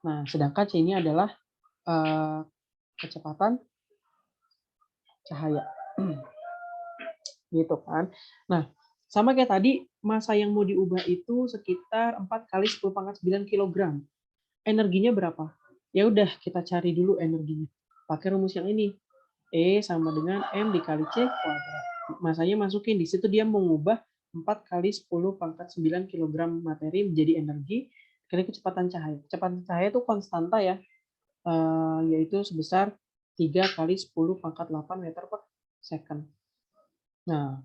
Nah, sedangkan C ini adalah kecepatan cahaya. Gitu kan. Nah, sama kayak tadi, massa yang mau diubah itu sekitar 4 kali 10 pangkat 9 kg. Energinya berapa? Ya udah, kita cari dulu energinya. Pakai rumus yang ini. E sama dengan M dikali C kuadrat. Massanya masukin. Di situ dia mengubah 4 kali 10 pangkat 9 kg materi menjadi energi kali kecepatan cahaya. Kecepatan cahaya itu konstanta ya, yaitu sebesar 3 kali 10 pangkat 8 meter per second. Nah,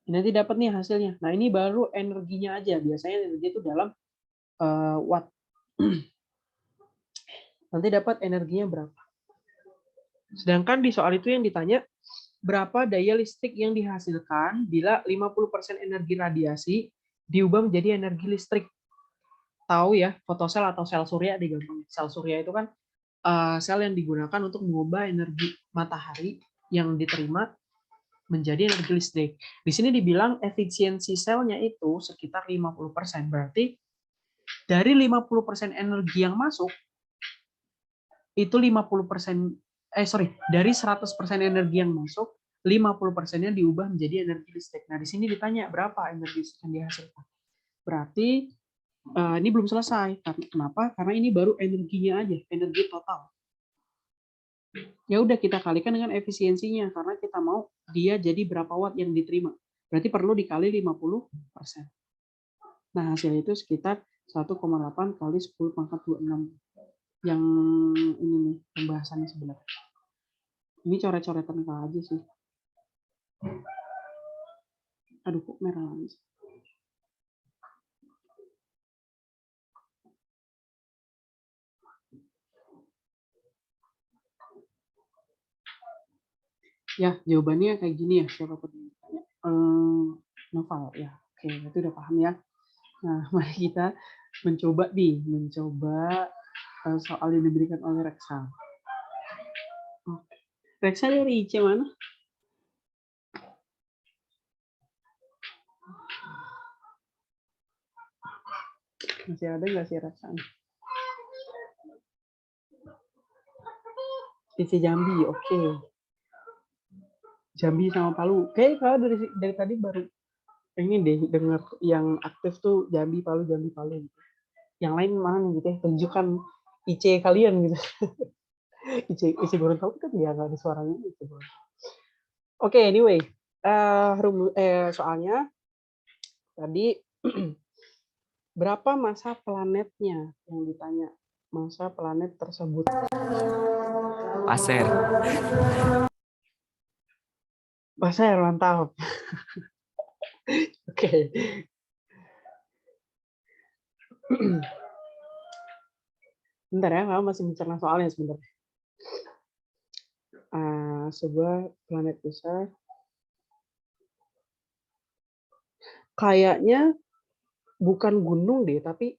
nanti dapat nih hasilnya. Nah, ini baru energinya aja. Biasanya energi itu dalam watt. Nanti dapat energinya berapa. Sedangkan di soal itu yang ditanya, berapa daya listrik yang dihasilkan bila 50% energi radiasi diubah menjadi energi listrik. Tahu ya, fotosel atau sel surya digampang. Sel surya itu kan sel yang digunakan untuk mengubah energi matahari yang diterima menjadi energi listrik. Di sini dibilang efisiensi selnya itu sekitar 50%. Berarti dari 50% energi yang masuk, itu 50%, dari 100% energi yang masuk, 50%-nya diubah menjadi energi listrik. Nah, di sini ditanya berapa energi listrik yang dihasilkan. Berarti ini belum selesai. Kenapa? Karena ini baru energinya aja, energi total. Ya udah kita kalikan dengan efisiensinya karena kita mau dia jadi berapa watt yang diterima. Berarti perlu dikali 50%. Nah, hasilnya itu sekitar 1,8 kali 10 pangkat 26. Yang ini nih pembahasannya sebenarnya. Ini coret-coretan aja sih. Aduh, kok merah lagi sih? Ya, jawabannya kayak gini ya. Siapa tadi tanya? Novel ya. Oke, itu udah paham ya. Nah, mari kita mencoba soal yang diberikan oleh Reksa. Reksa dari IC mana? Masih ada nggak sih Reksa? IC Jambi, oke. Jambi sama Palu. Kayak kalau dari tadi baru ini deh dengar yang aktif tuh Jambi Palu. Yang lain mana nih gitu ya? Tunjukkan IC kalian gitu. IC Gorontalo kan ya nggak ada suaranya gitu. Oke, anyway, soalnya tadi berapa massa planetnya yang ditanya? Massa planet tersebut. Pasir. Pasir, mantap. Oke. Bentar ya, kamu masih mencerna soalnya sebenarnya. Sebuah planet besar. Kayaknya bukan gunung deh, tapi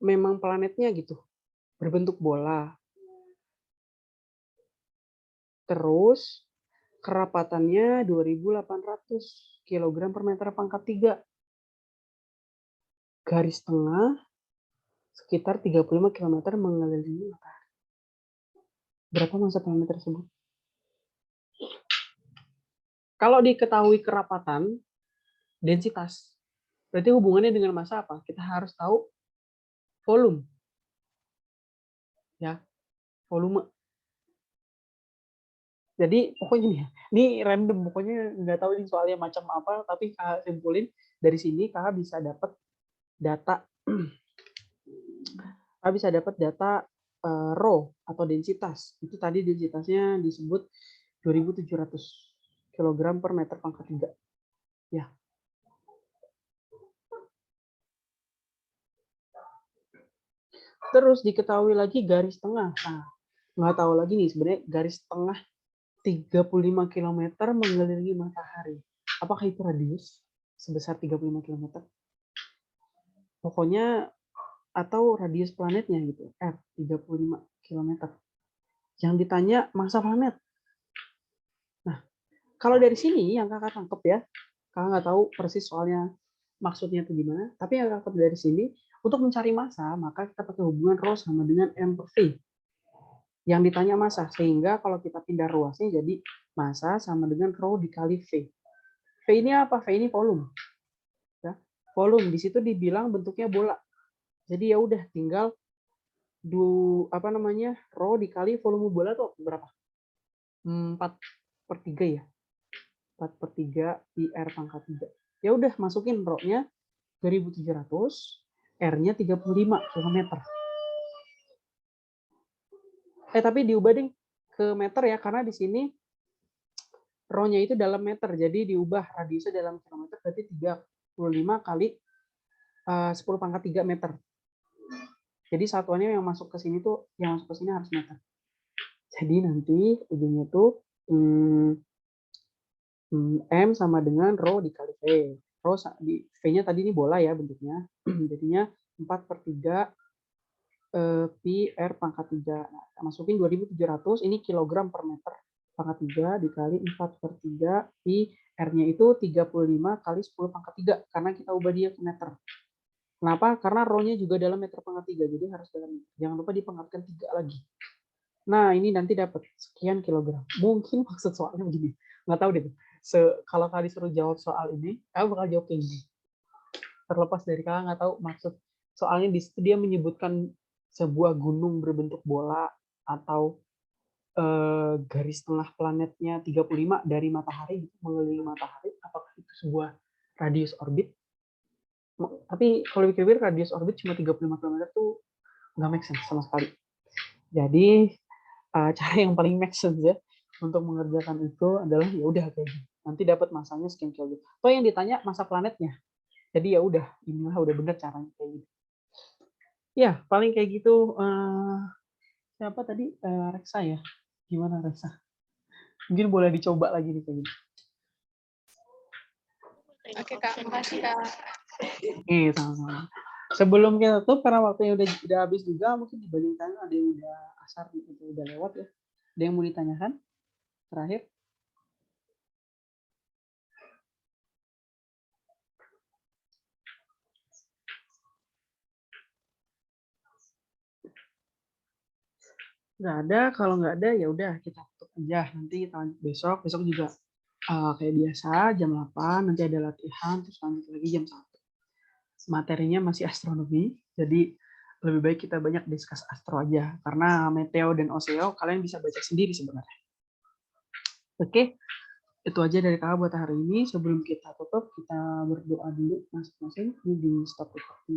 memang planetnya gitu. Berbentuk bola. Terus kerapatannya 2.800 kg per meter pangkat 3. Garis tengah sekitar 35 km mengelilingi matahari. Berapa massa planet tersebut? Kalau diketahui kerapatan, densitas. Berarti hubungannya dengan massa apa? Kita harus tahu volume. Ya, volume. Jadi pokoknya nih, ini random, pokoknya nggak tahu ini soalnya macam apa, tapi kakak simpulin dari sini kakak bisa dapat data, rho atau densitas. Itu tadi densitasnya disebut 2.700 kg per meter pangkat 3. Ya. Terus diketahui lagi garis tengah. Nah, nggak tahu lagi nih sebenarnya garis tengah 35 km mengelilingi matahari. Apakah itu radius sebesar 35 km? Pokoknya atau radius planetnya gitu, R 35 km. Yang ditanya massa planet. Nah, kalau dari sini yang kakak tangkep ya, kakak nggak tahu persis soalnya maksudnya itu gimana, tapi yang kakak dari sini, untuk mencari massa, maka kita pakai hubungan rho sama dengan M per V. Yang ditanya massa, sehingga kalau kita pindah ruasnya jadi massa sama dengan rho dikali V. V ini apa? V ini volume. Ya, volume di situ dibilang bentuknya bola. Jadi ya udah tinggal rho dikali volume bola tuh berapa? 4/3 ya. 4/3 IR pangkat 3. Ya udah masukin rho-nya 2.700, R-nya 35 km. Tapi diubah deh ke meter ya, karena di sini rho-nya itu dalam meter, jadi diubah radiusnya dalam kilometer, berarti 35 kali 10 pangkat 3 meter. Jadi satuannya yang masuk ke sini harus meter. Jadi nanti ujungnya tuh M sama dengan rho dikali V. V-nya tadi ini bola ya bentuknya. Jadinya 4/3 pi R pangkat 3. Nah, kita masukin 2700, ini kilogram per meter pangkat 3 dikali 4/3 pi R-nya itu 35 kali 10 pangkat 3 karena kita ubah dia ke meter. Kenapa? Karena rho-nya juga dalam meter pangkat 3, jadi harus dalam meter. Jangan lupa dipangkatkan 3 lagi. Nah, ini nanti dapat sekian kilogram. Mungkin maksud soalnya begini. Nggak tahu deh. Kalau kalian disuruh jawab soal ini, kalian bakal jawab kayak gini. Terlepas dari kalian nggak tahu maksud soalnya di situ dia menyebutkan sebuah gunung berbentuk bola atau garis tengah planetnya 35 dari matahari mengelilingi matahari, apakah itu sebuah radius orbit? Tapi kalau pikir-pikir radius orbit cuma 35 km tuh nggak make sense sama sekali. Jadi cara yang paling make sense ya untuk mengerjakan itu adalah ya udah kayak gini. Nanti dapat masanya sekian kilogram. Toh yang ditanya masa planetnya. Jadi ya udah, inilah udah bener caranya kayak gitu. Ya, paling kayak gitu. Siapa tadi? Reksa ya? Gimana Reksa? Mungkin boleh dicoba lagi nih kayak gini. Oke Kak, makasih Kak. Sama-sama. Sebelum kita tutup, karena waktunya udah habis juga, mungkin dibandingkan ada yang udah asar gitu, udah lewat ya. Ada yang mau ditanyakan? Terakhir? Nggak ada, kalau nggak ada ya udah kita tutup aja. Nanti kita lanjut besok. Besok juga kayak biasa jam 8 nanti ada latihan, terus lanjut lagi jam 1. Materinya masih astronomi, jadi lebih baik kita banyak discuss astro aja karena meteo dan oseo kalian bisa baca sendiri sebenarnya. Oke, itu aja dari kakak buat hari ini. Sebelum kita tutup, kita berdoa dulu masing-masing. Ini di stop recording.